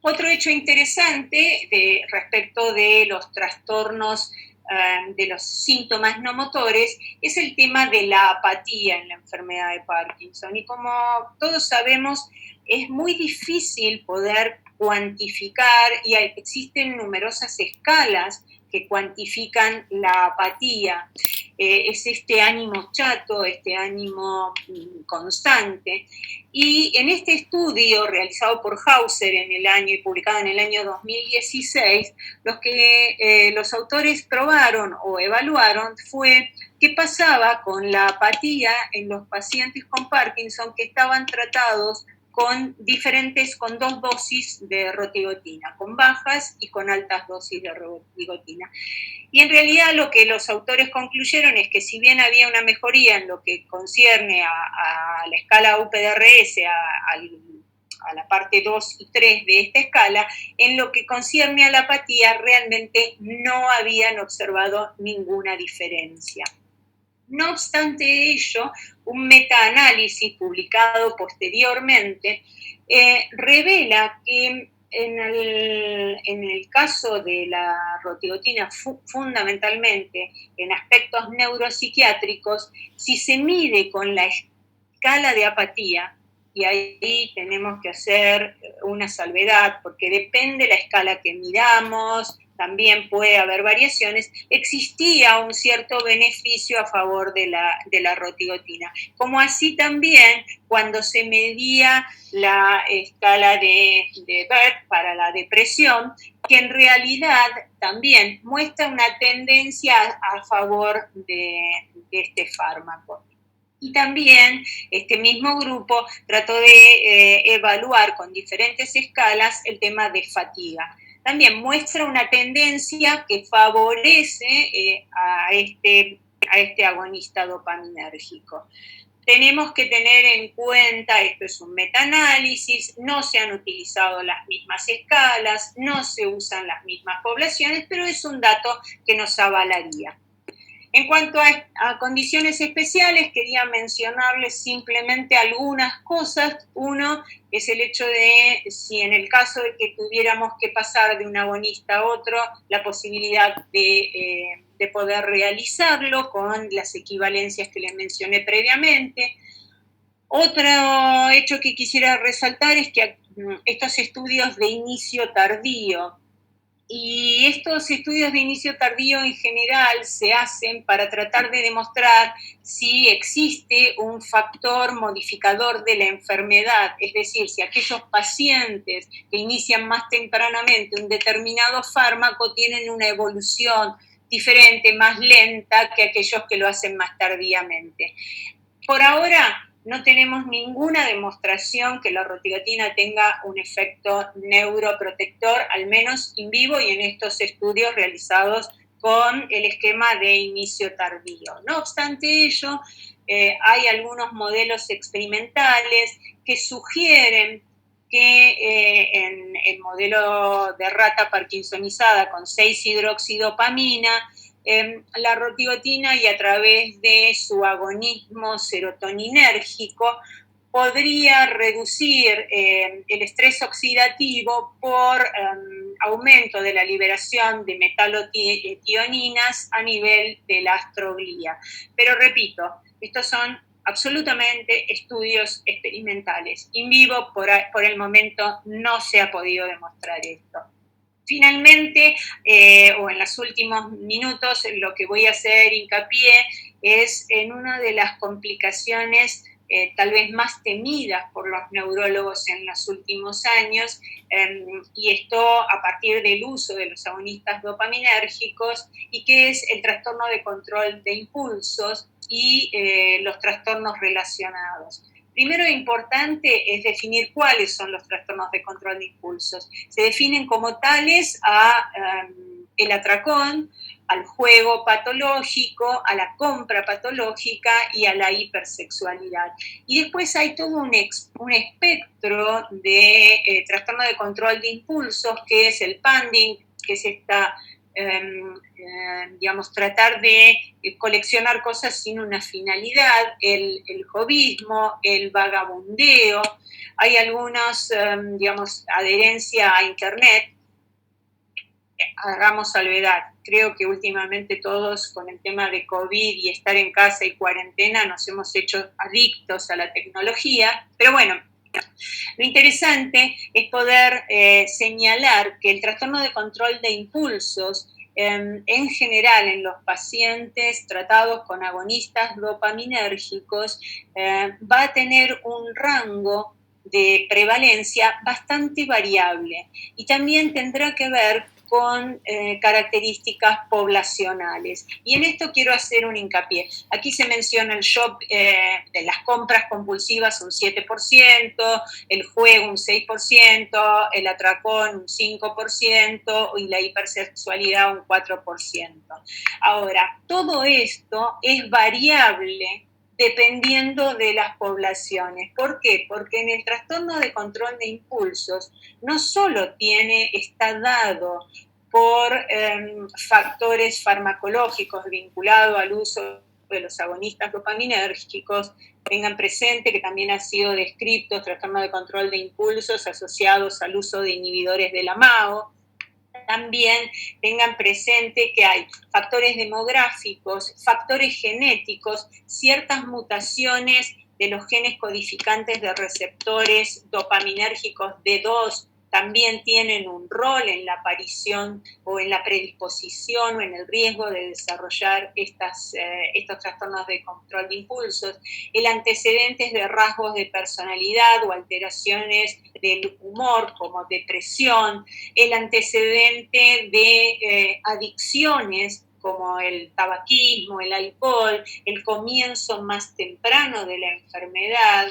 Otro hecho interesante respecto de los trastornos de los síntomas no motores es el tema de la apatía en la enfermedad de Parkinson. Y como todos sabemos, es muy difícil poder cuantificar y existen numerosas escalas que cuantifican la apatía. Es este ánimo chato, este ánimo constante. Y en este estudio realizado por Hauser y publicado en el año 2016, lo que los autores probaron o evaluaron fue qué pasaba con la apatía en los pacientes con Parkinson que estaban tratados con dos dosis de rotigotina, con bajas y con altas dosis de rotigotina. Y en realidad lo que los autores concluyeron es que si bien había una mejoría en lo que concierne a la escala UPDRS, a la parte 2 y 3 de esta escala, en lo que concierne a la apatía realmente no habían observado ninguna diferencia. No obstante ello, un metaanálisis publicado posteriormente revela que en el caso de la rotigotina, fundamentalmente en aspectos neuropsiquiátricos, si se mide con la escala de apatía, y ahí tenemos que hacer una salvedad, porque depende de la escala que midamos, también puede haber variaciones, existía un cierto beneficio a favor de la rotigotina. Como así también cuando se medía la escala de BERT para la depresión, que en realidad también muestra una tendencia a favor de este fármaco. Y también este mismo grupo trató de evaluar con diferentes escalas el tema de fatiga. También muestra una tendencia que favorece a este agonista dopaminérgico. Tenemos que tener en cuenta, esto es un metaanálisis, no se han utilizado las mismas escalas, no se usan las mismas poblaciones, pero es un dato que nos avalaría. En cuanto a condiciones especiales, quería mencionarles simplemente algunas cosas. Uno es el hecho de, si en el caso de que tuviéramos que pasar de un agonista a otro, la posibilidad de de poder realizarlo con las equivalencias que les mencioné previamente. Otro hecho que quisiera resaltar es que estos estudios de inicio tardío, y estos estudios de inicio tardío en general se hacen para tratar de demostrar si existe un factor modificador de la enfermedad, es decir, si aquellos pacientes que inician más tempranamente un determinado fármaco tienen una evolución diferente, más lenta que aquellos que lo hacen más tardíamente. Por ahora no tenemos ninguna demostración que la rotigatina tenga un efecto neuroprotector, al menos in vivo y en estos estudios realizados con el esquema de inicio tardío. No obstante ello, hay algunos modelos experimentales que sugieren que en el modelo de rata parkinsonizada con 6-hidroxidopamina, la rotigotina y a través de su agonismo serotoninérgico podría reducir el estrés oxidativo por aumento de la liberación de metalotioninas a nivel de la astroglía. Pero repito, estos son absolutamente estudios experimentales. In vivo, por el momento, no se ha podido demostrar esto. Finalmente, o en los últimos minutos, lo que voy a hacer hincapié es en una de las complicaciones tal vez más temidas por los neurólogos en los últimos años, y esto a partir del uso de los agonistas dopaminérgicos, y que es el trastorno de control de impulsos y los trastornos relacionados. Primero importante es definir cuáles son los trastornos de control de impulsos. Se definen como tales el atracón, al juego patológico, a la compra patológica y a la hipersexualidad. Y después hay todo un espectro de trastorno de control de impulsos, que es el panding, que es esta tratar de coleccionar cosas sin una finalidad, el hobbyismo, el vagabundeo, hay algunas, adherencia a Internet. Hagamos salvedad, creo que últimamente todos con el tema de COVID y estar en casa y cuarentena nos hemos hecho adictos a la tecnología, pero bueno, lo interesante es poder señalar que el trastorno de control de impulsos en general en los pacientes tratados con agonistas dopaminérgicos va a tener un rango de prevalencia bastante variable y también tendrá que ver con características poblacionales. Y en esto quiero hacer un hincapié. Aquí se menciona el shock de las compras compulsivas un 7%, el juego un 6%, el atracón un 5% y la hipersexualidad un 4%. Ahora, todo esto es variable dependiendo de las poblaciones. ¿Por qué? Porque en el trastorno de control de impulsos no solo está dado por factores farmacológicos vinculados al uso de los agonistas dopaminérgicos. Tengan presente que también ha sido descrito trastorno de control de impulsos asociados al uso de inhibidores de la MAO. También tengan presente que hay factores demográficos, factores genéticos, ciertas mutaciones de los genes codificantes de receptores dopaminérgicos D2 también tienen un rol en la aparición o en la predisposición o en el riesgo de desarrollar estos trastornos de control de impulsos. El antecedente de rasgos de personalidad o alteraciones del humor como depresión, el antecedente de adicciones como el tabaquismo, el alcohol, el comienzo más temprano de la enfermedad,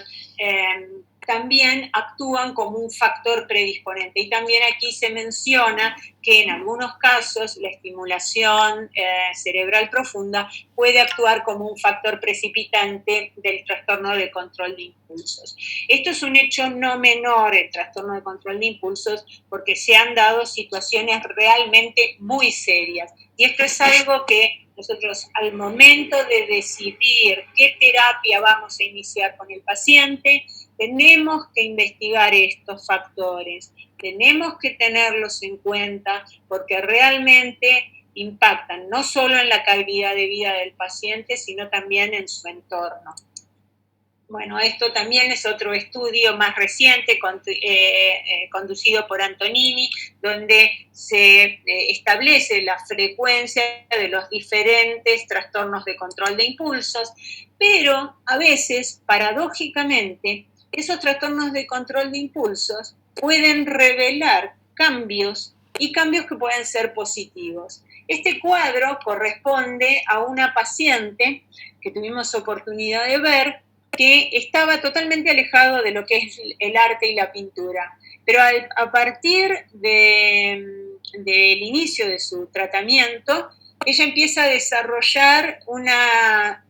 también actúan como un factor predisponente. Y también aquí se menciona que en algunos casos la estimulación cerebral profunda puede actuar como un factor precipitante del trastorno de control de impulsos. Esto es un hecho no menor, el trastorno de control de impulsos, porque se han dado situaciones realmente muy serias. Y esto es algo que nosotros al momento de decidir qué terapia vamos a iniciar con el paciente, tenemos que investigar estos factores, tenemos que tenerlos en cuenta porque realmente impactan no solo en la calidad de vida del paciente, sino también en su entorno. Bueno, esto también es otro estudio más reciente conducido por Antonini, donde se establece la frecuencia de los diferentes trastornos de control de impulsos, pero a veces, paradójicamente, esos trastornos de control de impulsos pueden revelar cambios y cambios que pueden ser positivos. Este cuadro corresponde a una paciente que tuvimos oportunidad de ver, que estaba totalmente alejado de lo que es el arte y la pintura. Pero a partir del inicio de su tratamiento, ella empieza a desarrollar unas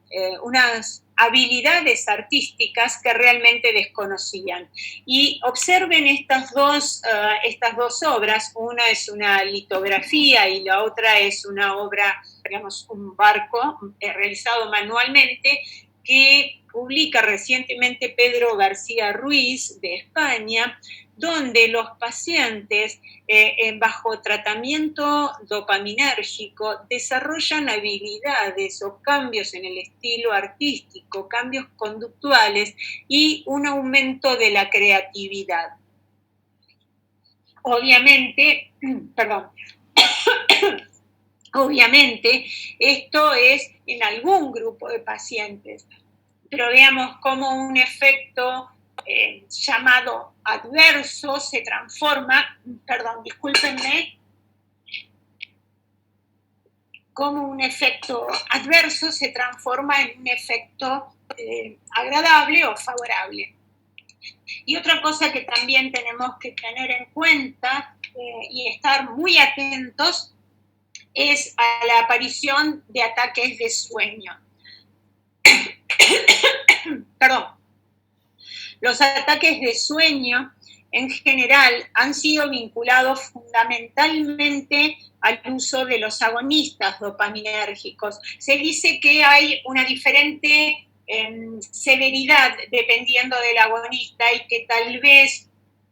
habilidades artísticas que realmente desconocían. Y observen estas dos obras, una es una litografía y la otra es una obra, digamos, un barco realizado manualmente, que publica recientemente Pedro García Ruiz de España, donde los pacientes bajo tratamiento dopaminérgico desarrollan habilidades o cambios en el estilo artístico, cambios conductuales y un aumento de la creatividad. Obviamente, obviamente, esto es en algún grupo de pacientes, pero veamos cómo un efecto llamado adverso se transforma, cómo un efecto adverso se transforma en un efecto agradable o favorable. Y otra cosa que también tenemos que tener en cuenta y estar muy atentos es a la aparición de ataques de sueño. Los ataques de sueño en general han sido vinculados fundamentalmente al uso de los agonistas dopaminérgicos. Se dice que hay una diferente severidad dependiendo del agonista y que tal vez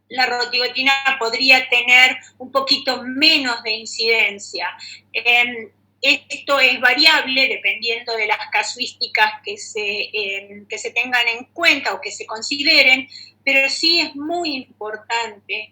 la rotigotina podría tener un poquito menos de incidencia. Esto es variable dependiendo de las casuísticas que se tengan en cuenta o que se consideren, pero sí es muy importante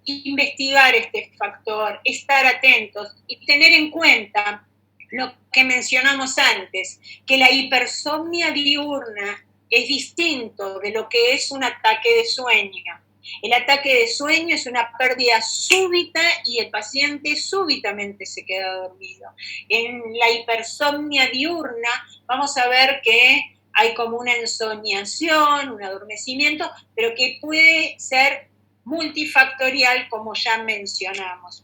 investigar este factor, estar atentos y tener en cuenta lo que mencionamos antes, que la hipersomnia diurna es distinto de lo que es un ataque de sueño. El ataque de sueño es una pérdida súbita y el paciente súbitamente se queda dormido. En la hipersomnia diurna vamos a ver que hay como una ensoñación, un adormecimiento, pero que puede ser multifactorial, como ya mencionamos.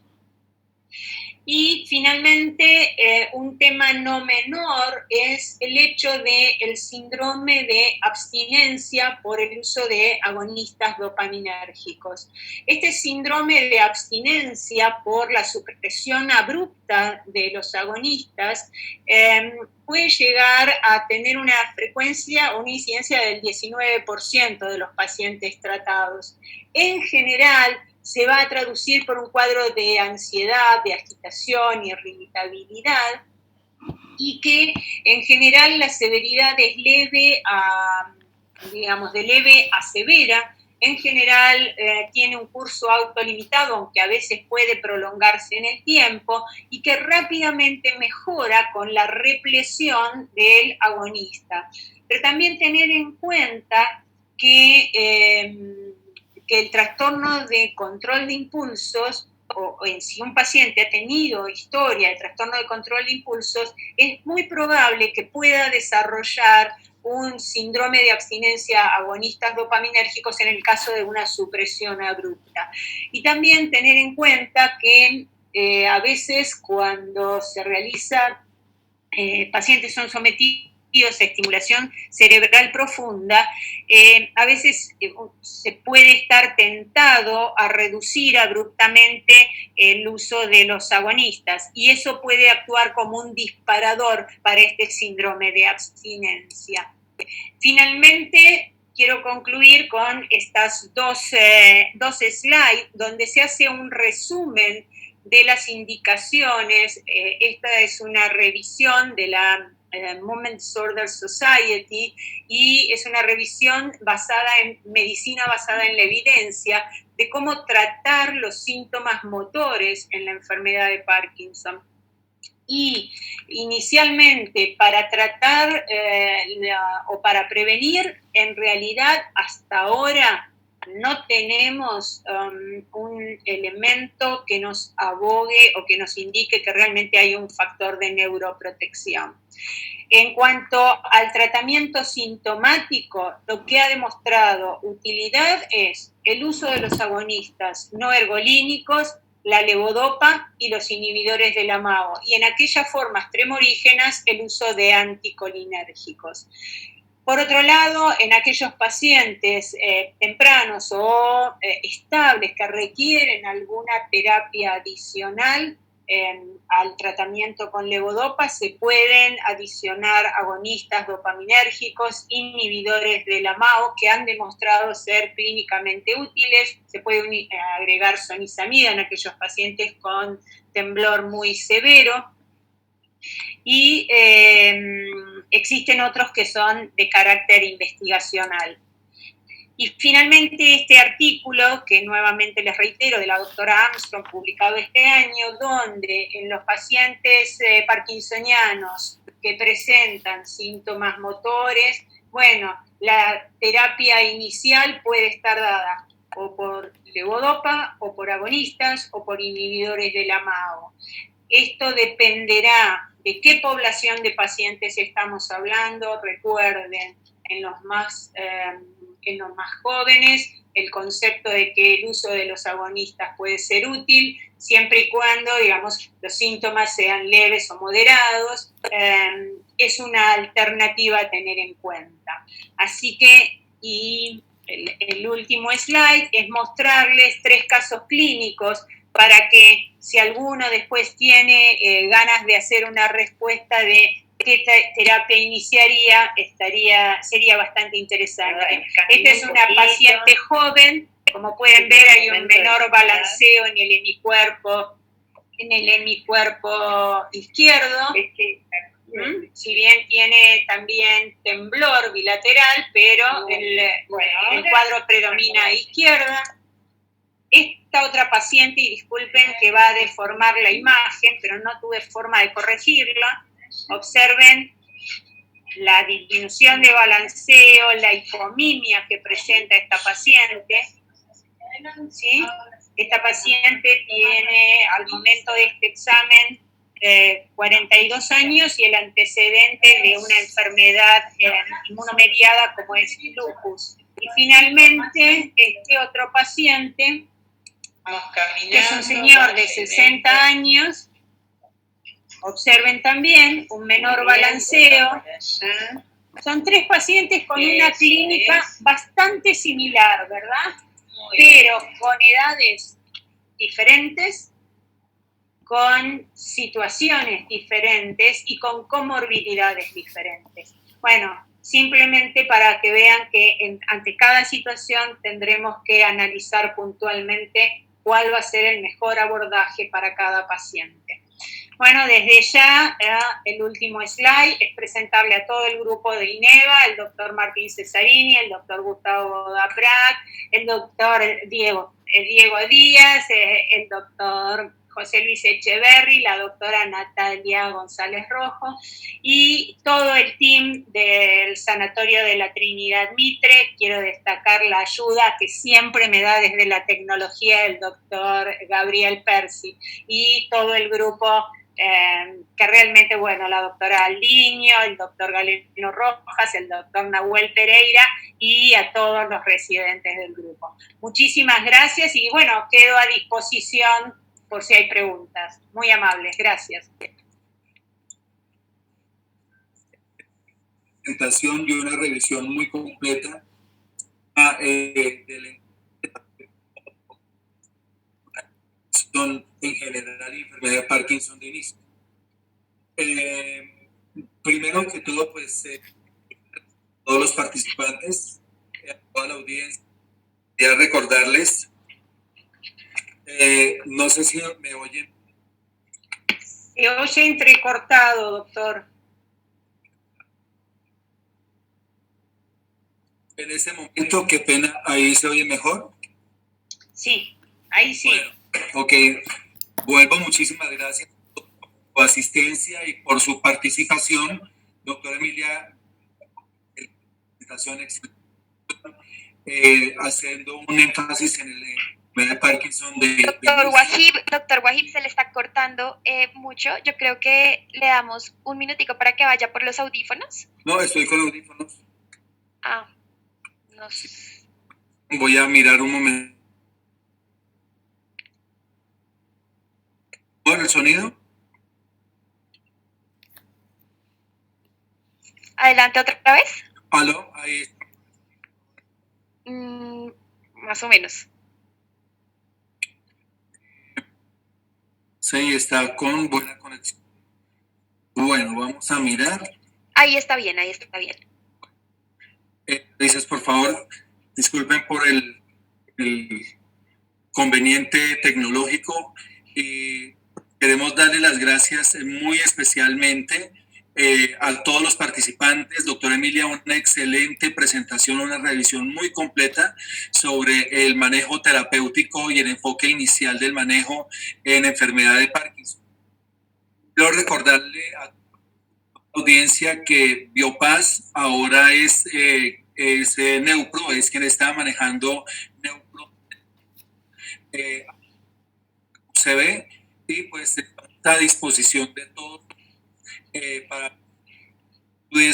Y finalmente, un tema no menor es el hecho del síndrome de abstinencia por el uso de agonistas dopaminérgicos. Este síndrome de abstinencia por la supresión abrupta de los agonistas puede llegar a tener una frecuencia o una incidencia del 19% de los pacientes tratados. En general, se va a traducir por un cuadro de ansiedad, de agitación, irritabilidad, y que en general la severidad es leve a, digamos, de leve a severa. En general tiene un curso autolimitado, aunque a veces puede prolongarse en el tiempo, y que rápidamente mejora con la represión del agonista. Pero también tener en cuenta que el trastorno de control de impulsos, o si un paciente ha tenido historia de trastorno de control de impulsos, es muy probable que pueda desarrollar un síndrome de abstinencia a agonistas dopaminérgicos en el caso de una supresión abrupta. Y también tener en cuenta que a veces cuando se realiza, pacientes son sometidos a estimulación cerebral profunda, a veces se puede estar tentado a reducir abruptamente el uso de los agonistas y eso puede actuar como un disparador para este síndrome de abstinencia. Finalmente, quiero concluir con estas dos slides donde se hace un resumen de las indicaciones. Esta es una revisión de la Movement Disorder Society y es una revisión basada en medicina basada en la evidencia de cómo tratar los síntomas motores en la enfermedad de Parkinson. Y inicialmente para tratar o para prevenir, en realidad hasta ahora no tenemos un elemento que nos abogue o que nos indique que realmente hay un factor de neuroprotección. En cuanto al tratamiento sintomático, lo que ha demostrado utilidad es el uso de los agonistas no ergolínicos, la levodopa y los inhibidores de la MAO, y en aquellas formas tremorígenas el uso de anticolinérgicos. Por otro lado, en aquellos pacientes tempranos o estables que requieren alguna terapia adicional al tratamiento con levodopa, se pueden adicionar agonistas dopaminérgicos, inhibidores de la MAO, que han demostrado ser clínicamente útiles. Se puede agregar sonizamida en aquellos pacientes con temblor muy severo. Y existen otros que son de carácter investigacional. Y finalmente este artículo, que nuevamente les reitero, de la doctora Armstrong, publicado este año, donde en los pacientes parkinsonianos que presentan síntomas motores, bueno, la terapia inicial puede estar dada o por levodopa, o por agonistas, o por inhibidores de la MAO. Esto dependerá de qué población de pacientes estamos hablando. Recuerden, en los más jóvenes, el concepto de que el uso de los agonistas puede ser útil, siempre y cuando, digamos, los síntomas sean leves o moderados. Es una alternativa a tener en cuenta. Así que, y el último slide es mostrarles 3 casos clínicos para que si alguno después tiene ganas de hacer una respuesta de qué terapia iniciaría, sería bastante interesante. Esta es una paciente joven, como pueden ver hay un menor balanceo en el hemicuerpo izquierdo, si bien tiene también temblor bilateral, pero el cuadro predomina a izquierda. Esta otra paciente, y disculpen que va a deformar la imagen, pero no tuve forma de corregirla. Observen la disminución de balanceo, la hipomimia que presenta esta paciente. ¿Sí? Esta paciente tiene, al momento de este examen, 42 años y el antecedente de una enfermedad inmunomediada como es lupus. Y finalmente, este otro paciente, que es un señor de 60 años, observen también un menor balanceo. Son 3 pacientes con una clínica bastante similar, ¿verdad? Pero con edades diferentes, con situaciones diferentes y con comorbilidades diferentes. Bueno, simplemente para que vean que ante cada situación tendremos que analizar puntualmente cuál va a ser el mejor abordaje para cada paciente. Bueno, desde ya, el último slide es presentarle a todo el grupo de INEVA, el doctor Martín Cesarini, el doctor Gustavo Daprat, el doctor Diego Díaz, el doctor José Luis Echeverry, la doctora Natalia González Rojo y todo el team del Sanatorio de la Trinidad Mitre. Quiero destacar la ayuda que siempre me da desde la tecnología el doctor Gabriel Percy y todo el grupo que realmente, bueno, la doctora Aldiño, el doctor Galeno Rojas, el doctor Nahuel Pereira y a todos los residentes del grupo. Muchísimas gracias y bueno, quedo a disposición por si hay preguntas. Muy amables, gracias. Presentación y una revisión muy completa de la en general y enfermedad de Parkinson de inicio. Primero que todo, pues, todos los participantes, a toda la audiencia, quería recordarles No sé si me oyen. Se oye entrecortado, doctor. En este momento, qué pena, ahí se oye mejor. Sí, ahí sí. Bueno, ok, vuelvo, muchísimas gracias por su asistencia y por su participación, doctora Emilia, en la presentación haciendo un énfasis en el enfermedad de Parkinson de Doctor Wahib, se le está cortando mucho. Yo creo que le damos un minutico para que vaya por los audífonos. No, estoy con audífonos. Ah, no sé. Voy a mirar un momento. ¿El sonido? Adelante otra vez. ¿Aló? Ahí está. Más o menos. Sí, está con buena conexión. Bueno, vamos a mirar. Ahí está bien, ahí está bien. Dices, por favor, disculpen por el conveniente tecnológico y queremos darle las gracias muy especialmente a todos los participantes. Doctora Emilia, una excelente presentación, una revisión muy completa sobre el manejo terapéutico y el enfoque inicial del manejo en enfermedad de Parkinson. Quiero recordarle a la audiencia que Biopaz ahora es Neupro, es quien está manejando Neupro CB, y pues estamos a disposición de todos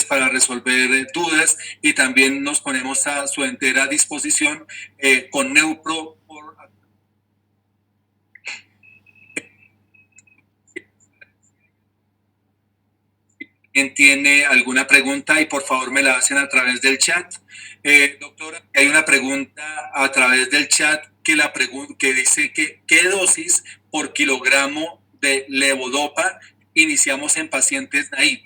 para resolver dudas, y también nos ponemos a su entera disposición con Neupro. ¿Quién tiene alguna pregunta? Y por favor me la hacen a través del chat. Doctora, hay una pregunta a través del chat que dice que ¿qué dosis por kilogramo de levodopa iniciamos en pacientes naive?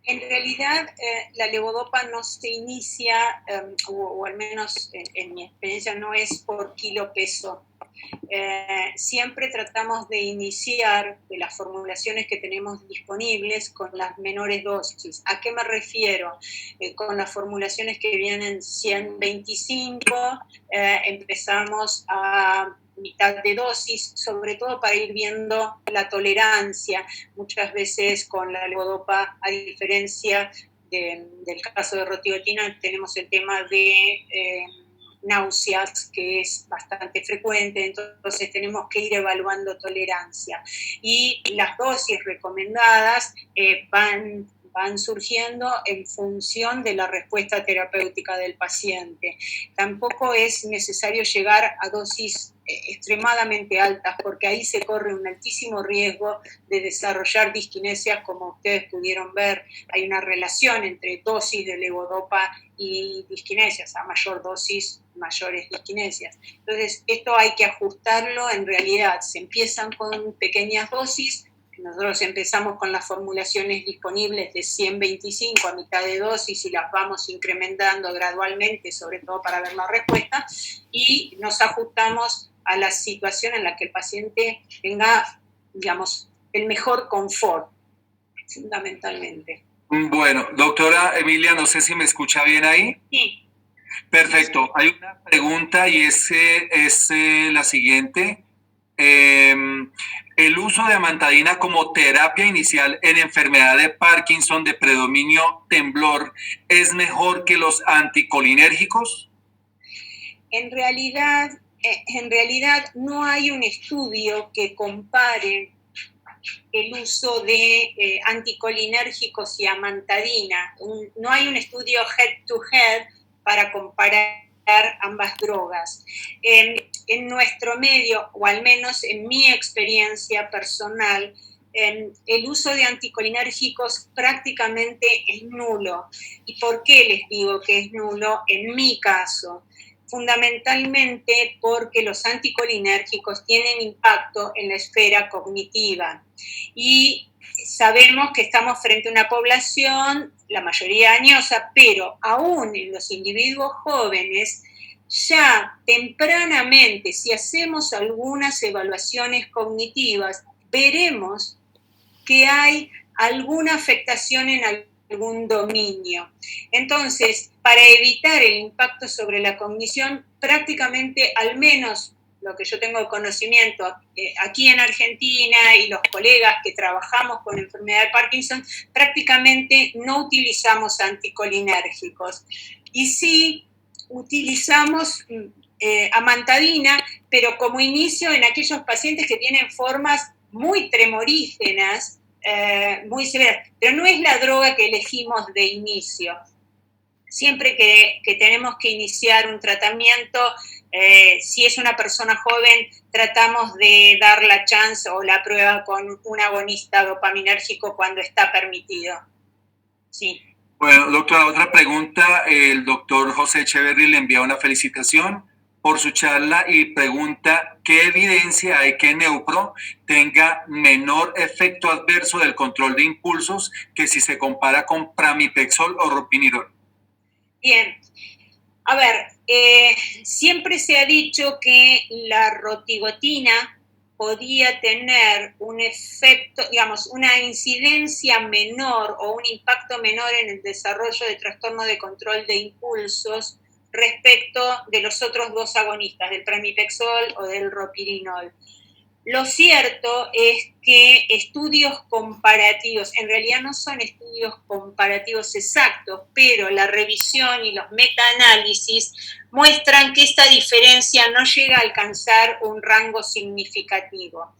En realidad, la levodopa no se inicia, o al menos en mi experiencia, no es por kilo peso. Siempre tratamos de iniciar de las formulaciones que tenemos disponibles con las menores dosis. ¿A qué me refiero? Con las formulaciones que vienen 125, empezamos a mitad de dosis, sobre todo para ir viendo la tolerancia. Muchas veces con la levodopa, a diferencia del caso de rotigotina, tenemos el tema de náuseas, que es bastante frecuente, entonces tenemos que ir evaluando tolerancia. Y las dosis recomendadas van surgiendo en función de la respuesta terapéutica del paciente. Tampoco es necesario llegar a dosis extremadamente altas, porque ahí se corre un altísimo riesgo de desarrollar disquinesias, como ustedes pudieron ver. Hay una relación entre dosis de levodopa y disquinesias, a mayor dosis, mayores disquinesias. Entonces, esto hay que ajustarlo. En realidad, se empiezan con pequeñas dosis. Nosotros empezamos con las formulaciones disponibles de 125 a mitad de dosis y las vamos incrementando gradualmente, sobre todo para ver la respuesta, y nos ajustamos a la situación en la que el paciente tenga, digamos, el mejor confort, fundamentalmente. Bueno, doctora Emilia, no sé si me escucha bien ahí. Sí. Perfecto. Hay una pregunta y es la siguiente. El uso de amantadina como terapia inicial en enfermedad de Parkinson de predominio temblor es mejor que los anticolinérgicos. En realidad no hay un estudio que compare el uso de anticolinérgicos y amantadina. No hay un estudio head to head para comparar ambas drogas. En nuestro medio, o al menos en mi experiencia personal, el uso de anticolinérgicos prácticamente es nulo. ¿Y por qué les digo que es nulo? En mi caso, fundamentalmente porque los anticolinérgicos tienen impacto en la esfera cognitiva. Y sabemos que estamos frente a una población, la mayoría añosa, pero aún en los individuos jóvenes ya tempranamente, si hacemos algunas evaluaciones cognitivas, veremos que hay alguna afectación en algún dominio. Entonces, para evitar el impacto sobre la cognición, prácticamente, al menos lo que yo tengo conocimiento aquí en Argentina y los colegas que trabajamos con enfermedad de Parkinson, prácticamente no utilizamos anticolinérgicos. Y sí utilizamos amantadina, pero como inicio en aquellos pacientes que tienen formas muy tremorígenas, muy severas, pero no es la droga que elegimos de inicio. Siempre que tenemos que iniciar un tratamiento, si es una persona joven, tratamos de dar la chance o la prueba con un agonista dopaminérgico cuando está permitido. Sí. Bueno, doctora, otra pregunta. El doctor José Echeverry le envía una felicitación por su charla y pregunta qué evidencia hay que Neupro tenga menor efecto adverso del control de impulsos que si se compara con pramipexol o ropinirol. Bien, a ver, siempre se ha dicho que la rotigotina podía tener un efecto, digamos, una incidencia menor o un impacto menor en el desarrollo de trastorno de control de impulsos respecto de los otros dos agonistas, del pramipexol o del ropinirol. Lo cierto es que estudios comparativos, en realidad no son estudios comparativos exactos, pero la revisión y los metaanálisis muestran que esta diferencia no llega a alcanzar un rango significativo.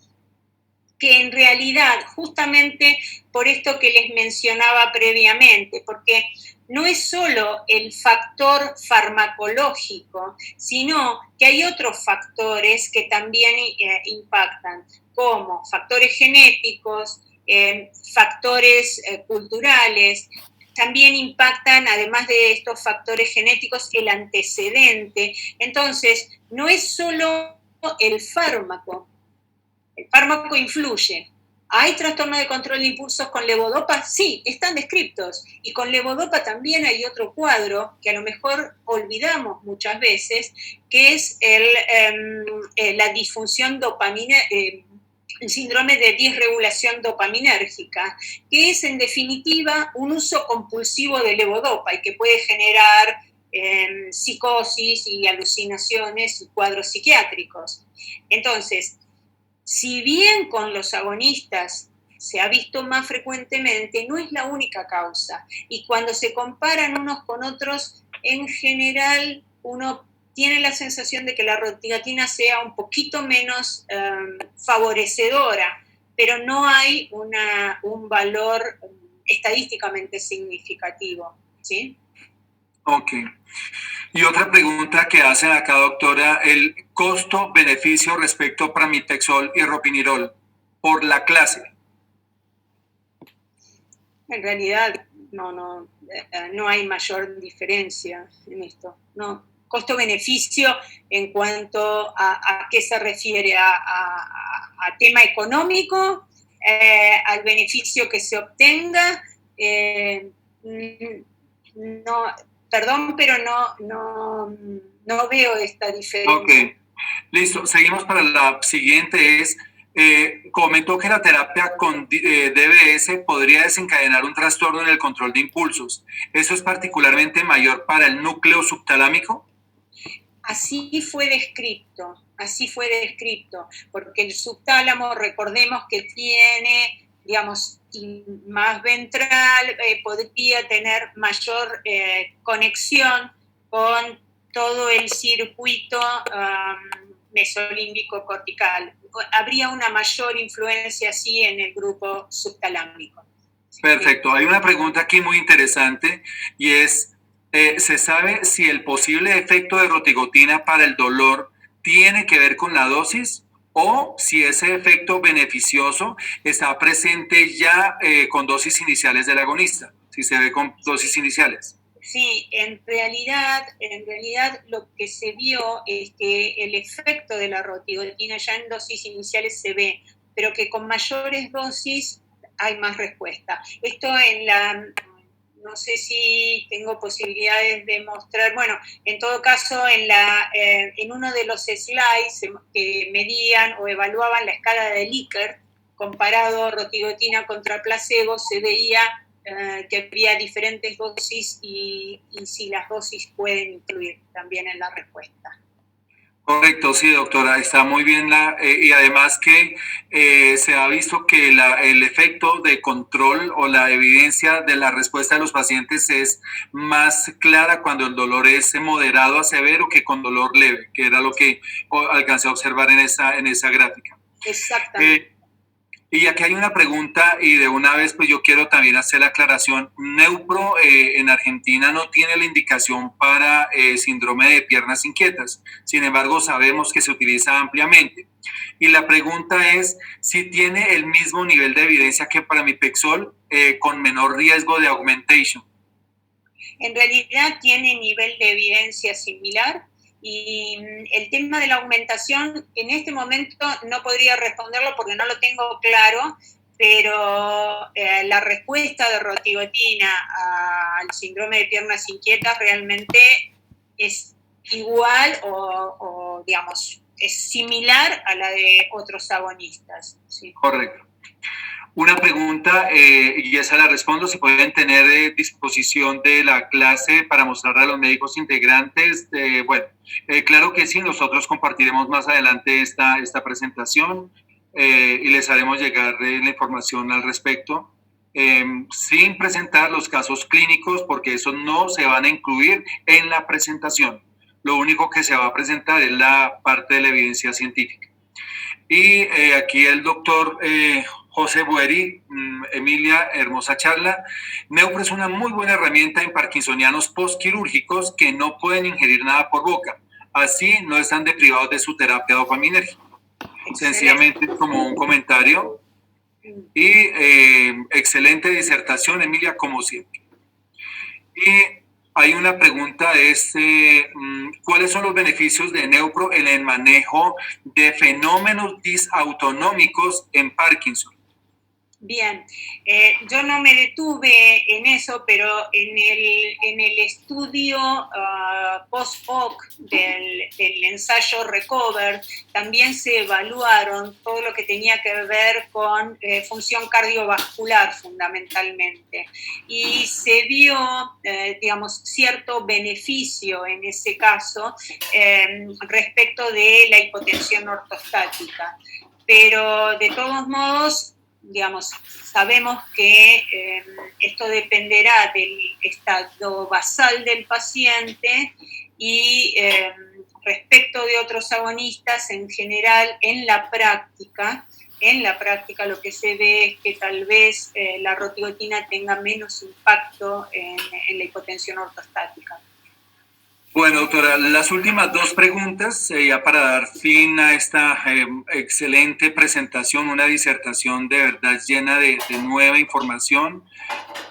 Que en realidad, justamente por esto que les mencionaba previamente, porque no es solo el factor farmacológico, sino que hay otros factores que también impactan, como factores genéticos, factores culturales. También impactan, además de estos factores genéticos, el antecedente. Entonces, no es solo el fármaco. El fármaco influye. ¿Hay trastorno de control de impulsos con levodopa? Sí, están descriptos. Y con levodopa también hay otro cuadro que a lo mejor olvidamos muchas veces, que es la disfunción el síndrome de disregulación dopaminérgica, que es en definitiva un uso compulsivo de levodopa y que puede generar psicosis y alucinaciones y cuadros psiquiátricos. Entonces, si bien con los agonistas se ha visto más frecuentemente, no es la única causa. Y cuando se comparan unos con otros, en general uno tiene la sensación de que la rotigatina sea un poquito menos favorecedora, pero no hay un valor estadísticamente significativo, ¿sí? Ok. Y otra pregunta que hacen acá, doctora, el costo-beneficio respecto a pramipexol y ropinirol por la clase. En realidad no hay mayor diferencia en esto, no. Costo-beneficio en cuanto a qué se refiere, a tema económico, al beneficio que se obtenga, no, perdón, pero no veo esta diferencia. Ok, listo. Seguimos para la siguiente. Comentó que la terapia con DBS podría desencadenar un trastorno en el control de impulsos. ¿Eso es particularmente mayor para el núcleo subtalámico? Así fue descrito, porque el subtálamo, recordemos que tiene, digamos, más ventral, podría tener mayor conexión con todo el circuito mesolímbico cortical. Habría una mayor influencia así en el grupo subtalámico. Perfecto. Hay una pregunta aquí muy interesante y es, ¿se sabe si el posible efecto de rotigotina para el dolor tiene que ver con la dosis o si ese efecto beneficioso está presente ya con dosis iniciales del agonista? Si se ve con dosis iniciales. Sí, en realidad lo que se vio es que el efecto de la rotigotina ya en dosis iniciales se ve, pero que con mayores dosis hay más respuesta. Esto en no sé si tengo posibilidades de mostrar. Bueno, en todo caso, en uno de los slides que medían o evaluaban la escala de Likert, comparado rotigottina contra placebo, se veía que había diferentes dosis y si las dosis pueden influir también en la respuesta. Correcto, sí, doctora, está muy bien y además que se ha visto que el efecto de control o la evidencia de la respuesta de los pacientes es más clara cuando el dolor es moderado a severo que con dolor leve, que era lo que alcancé a observar en esa gráfica. Exactamente. Y aquí hay una pregunta y de una vez pues yo quiero también hacer la aclaración. Neupro en Argentina no tiene la indicación para síndrome de piernas inquietas. Sin embargo, sabemos que se utiliza ampliamente. Y la pregunta es si tiene el mismo nivel de evidencia que para Mipexol con menor riesgo de augmentation. En realidad tiene nivel de evidencia similar. Y el tema de la aumentación, en este momento no podría responderlo porque no lo tengo claro, pero la respuesta de rotigottina al síndrome de piernas inquietas realmente es igual o digamos, es similar a la de otros agonistas. ¿Sí? Correcto. Una pregunta, y esa la respondo, si pueden tener disposición de la clase para mostrar a los médicos integrantes. Bueno, claro que sí, nosotros compartiremos más adelante esta presentación y les haremos llegar la información al respecto, sin presentar los casos clínicos, porque esos no se van a incluir en la presentación. Lo único que se va a presentar es la parte de la evidencia científica. Y aquí el doctor José Bueri, Emilia, hermosa charla. Neupro es una muy buena herramienta en parkinsonianos postquirúrgicos que no pueden ingerir nada por boca. Así no están deprivados de su terapia dopaminérgica. Sencillamente como un comentario. Y excelente disertación, Emilia, como siempre. Y hay una pregunta, ¿cuáles son los beneficios de Neupro en el manejo de fenómenos disautonómicos en Parkinson? Bien, yo no me detuve en eso, pero en el estudio post-hoc del ensayo RECOVER también se evaluaron todo lo que tenía que ver con función cardiovascular fundamentalmente y se vio, digamos, cierto beneficio en ese caso respecto de la hipotensión ortostática, pero de todos modos, digamos, sabemos que esto dependerá del estado basal del paciente y respecto de otros agonistas, en general, en la práctica lo que se ve es que tal vez la rotigottina tenga menos impacto en la hipotensión ortostática. Bueno, doctora, las últimas dos preguntas, ya para dar fin a esta excelente presentación, una disertación de verdad llena de nueva información,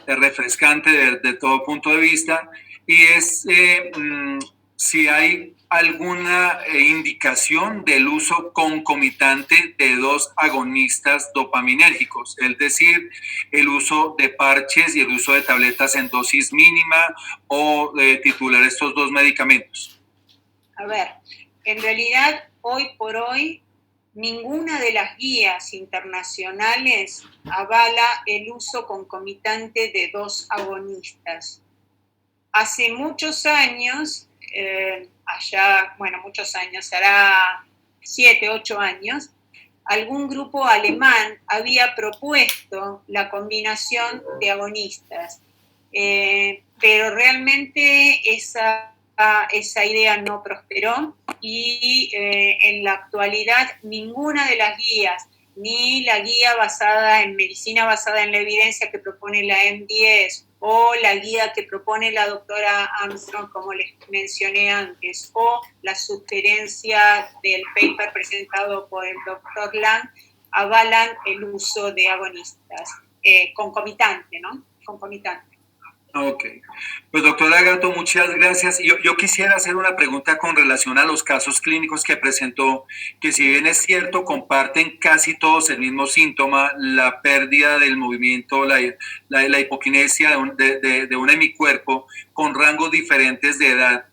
refrescante de todo punto de vista, y es si hay alguna indicación del uso concomitante de dos agonistas dopaminérgicos, es decir, el uso de parches y el uso de tabletas en dosis mínima o titular estos dos medicamentos. A ver, en realidad, hoy por hoy, ninguna de las guías internacionales avala el uso concomitante de dos agonistas. Hace muchos años, muchos años, hará 7, 8 años, algún grupo alemán había propuesto la combinación de agonistas, pero realmente esa idea no prosperó y en la actualidad ninguna de las guías, ni la guía basada en medicina basada en la evidencia que propone la M10 o la guía que propone la doctora Armstrong, como les mencioné antes, o la sugerencia del paper presentado por el doctor Lang, avalan el uso de agonistas concomitante, ¿no? Concomitante. Ok. Pues doctora Gato, muchas gracias. Yo quisiera hacer una pregunta con relación a los casos clínicos que presentó, que si bien es cierto, comparten casi todos el mismo síntoma, la pérdida del movimiento, la hipoquinesia de un hemicuerpo con rangos diferentes de edad.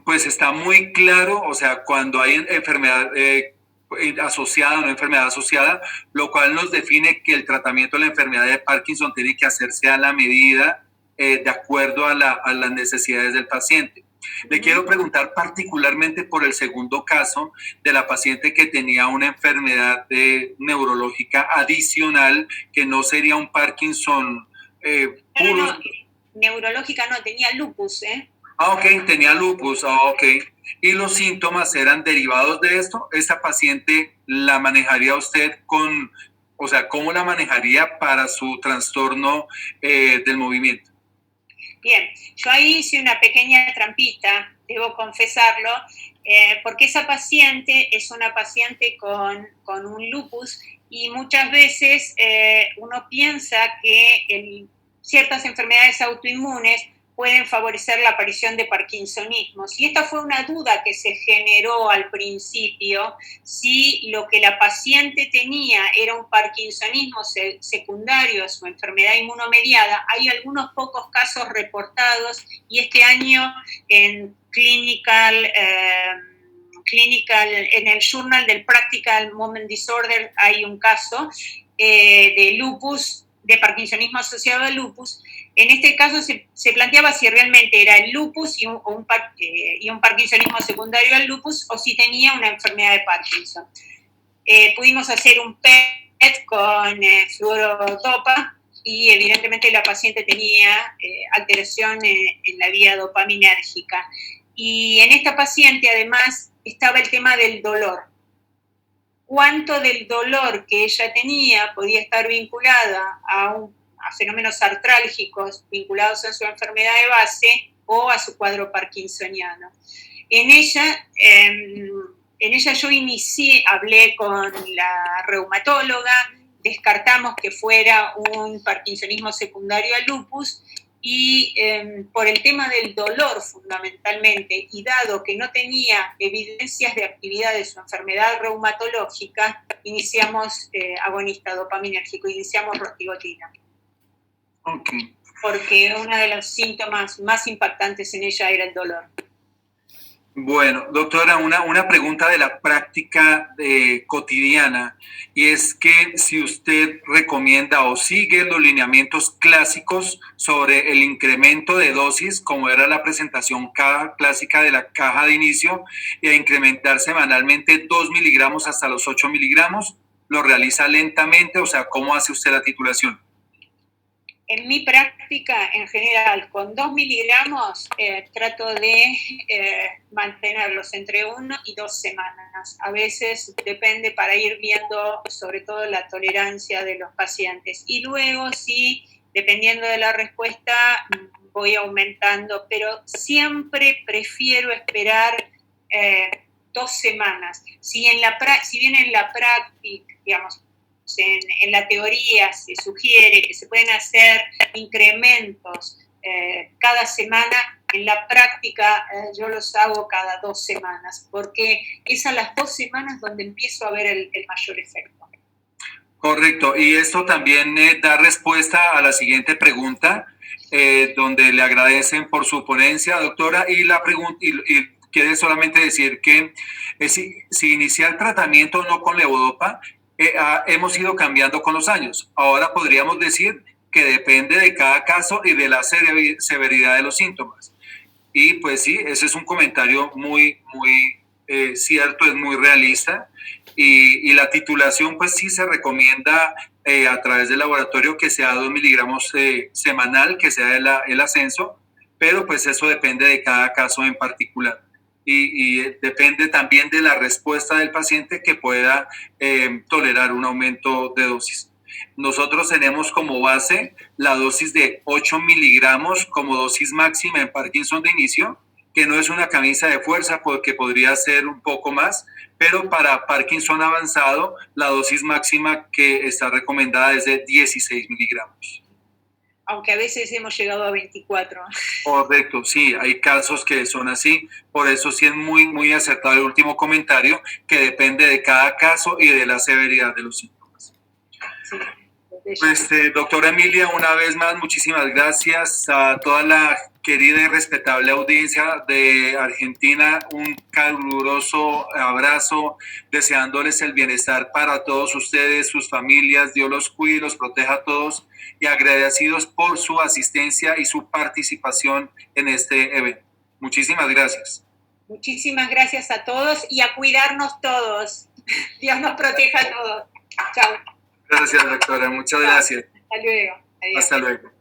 Pues está muy claro, o sea, cuando hay enfermedad asociada o no enfermedad asociada, lo cual nos define que el tratamiento de la enfermedad de Parkinson tiene que hacerse a la medida, de acuerdo a las necesidades del paciente. Le quiero preguntar particularmente por el segundo caso de la paciente que tenía una enfermedad neurológica adicional, que no sería un Parkinson puro. No, neurológica no, tenía lupus, ¿eh? Ah, ok, tenía lupus, ok. ¿Y los síntomas eran derivados de esto? ¿Esta paciente la manejaría usted o sea, cómo la manejaría para su trastorno del movimiento? Bien, yo ahí hice una pequeña trampita, debo confesarlo, porque esa paciente es una paciente con un lupus y muchas veces uno piensa que ciertas enfermedades autoinmunes pueden favorecer la aparición de parkinsonismos. Y esta fue una duda que se generó al principio, si lo que la paciente tenía era un parkinsonismo secundario a su enfermedad inmunomediada. Hay algunos pocos casos reportados y este año en en el Journal del Practical Movement Disorder hay un caso de lupus, de parkinsonismo asociado al lupus. En este caso se planteaba si realmente era el lupus y un parkinsonismo secundario al lupus o si tenía una enfermedad de Parkinson. Pudimos hacer un PET con fluorodopa y evidentemente la paciente tenía alteración en la vía dopaminérgica. Y en esta paciente además estaba el tema del dolor. Cuánto del dolor que ella tenía podía estar vinculada a fenómenos artrálgicos vinculados a su enfermedad de base o a su cuadro parkinsoniano. En ella yo hablé con la reumatóloga, descartamos que fuera un parkinsonismo secundario al lupus y por el tema del dolor fundamentalmente, y dado que no tenía evidencias de actividad de su enfermedad reumatológica, iniciamos agonista dopaminérgico, iniciamos rostigotina. Okay. Porque uno de los síntomas más impactantes en ella era el dolor. Bueno, doctora, una pregunta de la práctica cotidiana, y es que si usted recomienda o sigue los lineamientos clásicos sobre el incremento de dosis, como era la presentación clásica de la caja de inicio, y a incrementar semanalmente 2 miligramos hasta los 8 miligramos, ¿lo realiza lentamente? O sea, ¿cómo hace usted la titulación? En mi práctica, en general, con 2 miligramos trato de mantenerlos entre 1 y 2 semanas. A veces depende para ir viendo sobre todo la tolerancia de los pacientes. Y luego, sí, dependiendo de la respuesta, voy aumentando, pero siempre prefiero esperar 2 semanas. Si bien en la práctica, digamos, en la teoría se sugiere que se pueden hacer incrementos cada semana, en la práctica yo los hago cada 2 semanas, porque es a las 2 semanas donde empiezo a ver el mayor efecto. Correcto, y esto también da respuesta a la siguiente pregunta, donde le agradecen por su ponencia, doctora, y la pregunta, y quiere solamente decir que si inicia el tratamiento no con levodopa, hemos ido cambiando con los años. Ahora podríamos decir que depende de cada caso y de la severidad de los síntomas. Y pues sí, ese es un comentario muy cierto, es muy realista. Y la titulación pues sí se recomienda a través del laboratorio que sea 2 miligramos semanal, que sea el ascenso, pero pues eso depende de cada caso en particular. Y depende también de la respuesta del paciente que pueda tolerar un aumento de dosis. Nosotros tenemos como base la dosis de 8 miligramos como dosis máxima en Parkinson de inicio, que no es una camisa de fuerza porque podría ser un poco más, pero para Parkinson avanzado la dosis máxima que está recomendada es de 16 miligramos. aunque a veces hemos llegado a 24. Correcto, sí, hay casos que son así, por eso sí es muy acertado el último comentario, que depende de cada caso y de la severidad de los síntomas. Sí. Pues, doctora Emilia, una vez más, muchísimas gracias a toda la querida y respetable audiencia de Argentina. Un caluroso abrazo, deseándoles el bienestar para todos ustedes, sus familias. Dios los cuide, los proteja a todos y agradecidos por su asistencia y su participación en este evento. Muchísimas gracias. Muchísimas gracias a todos y a cuidarnos todos. Dios nos proteja a todos. Chao. Gracias, doctora. Muchas gracias. Hasta luego. Adiós. Hasta luego.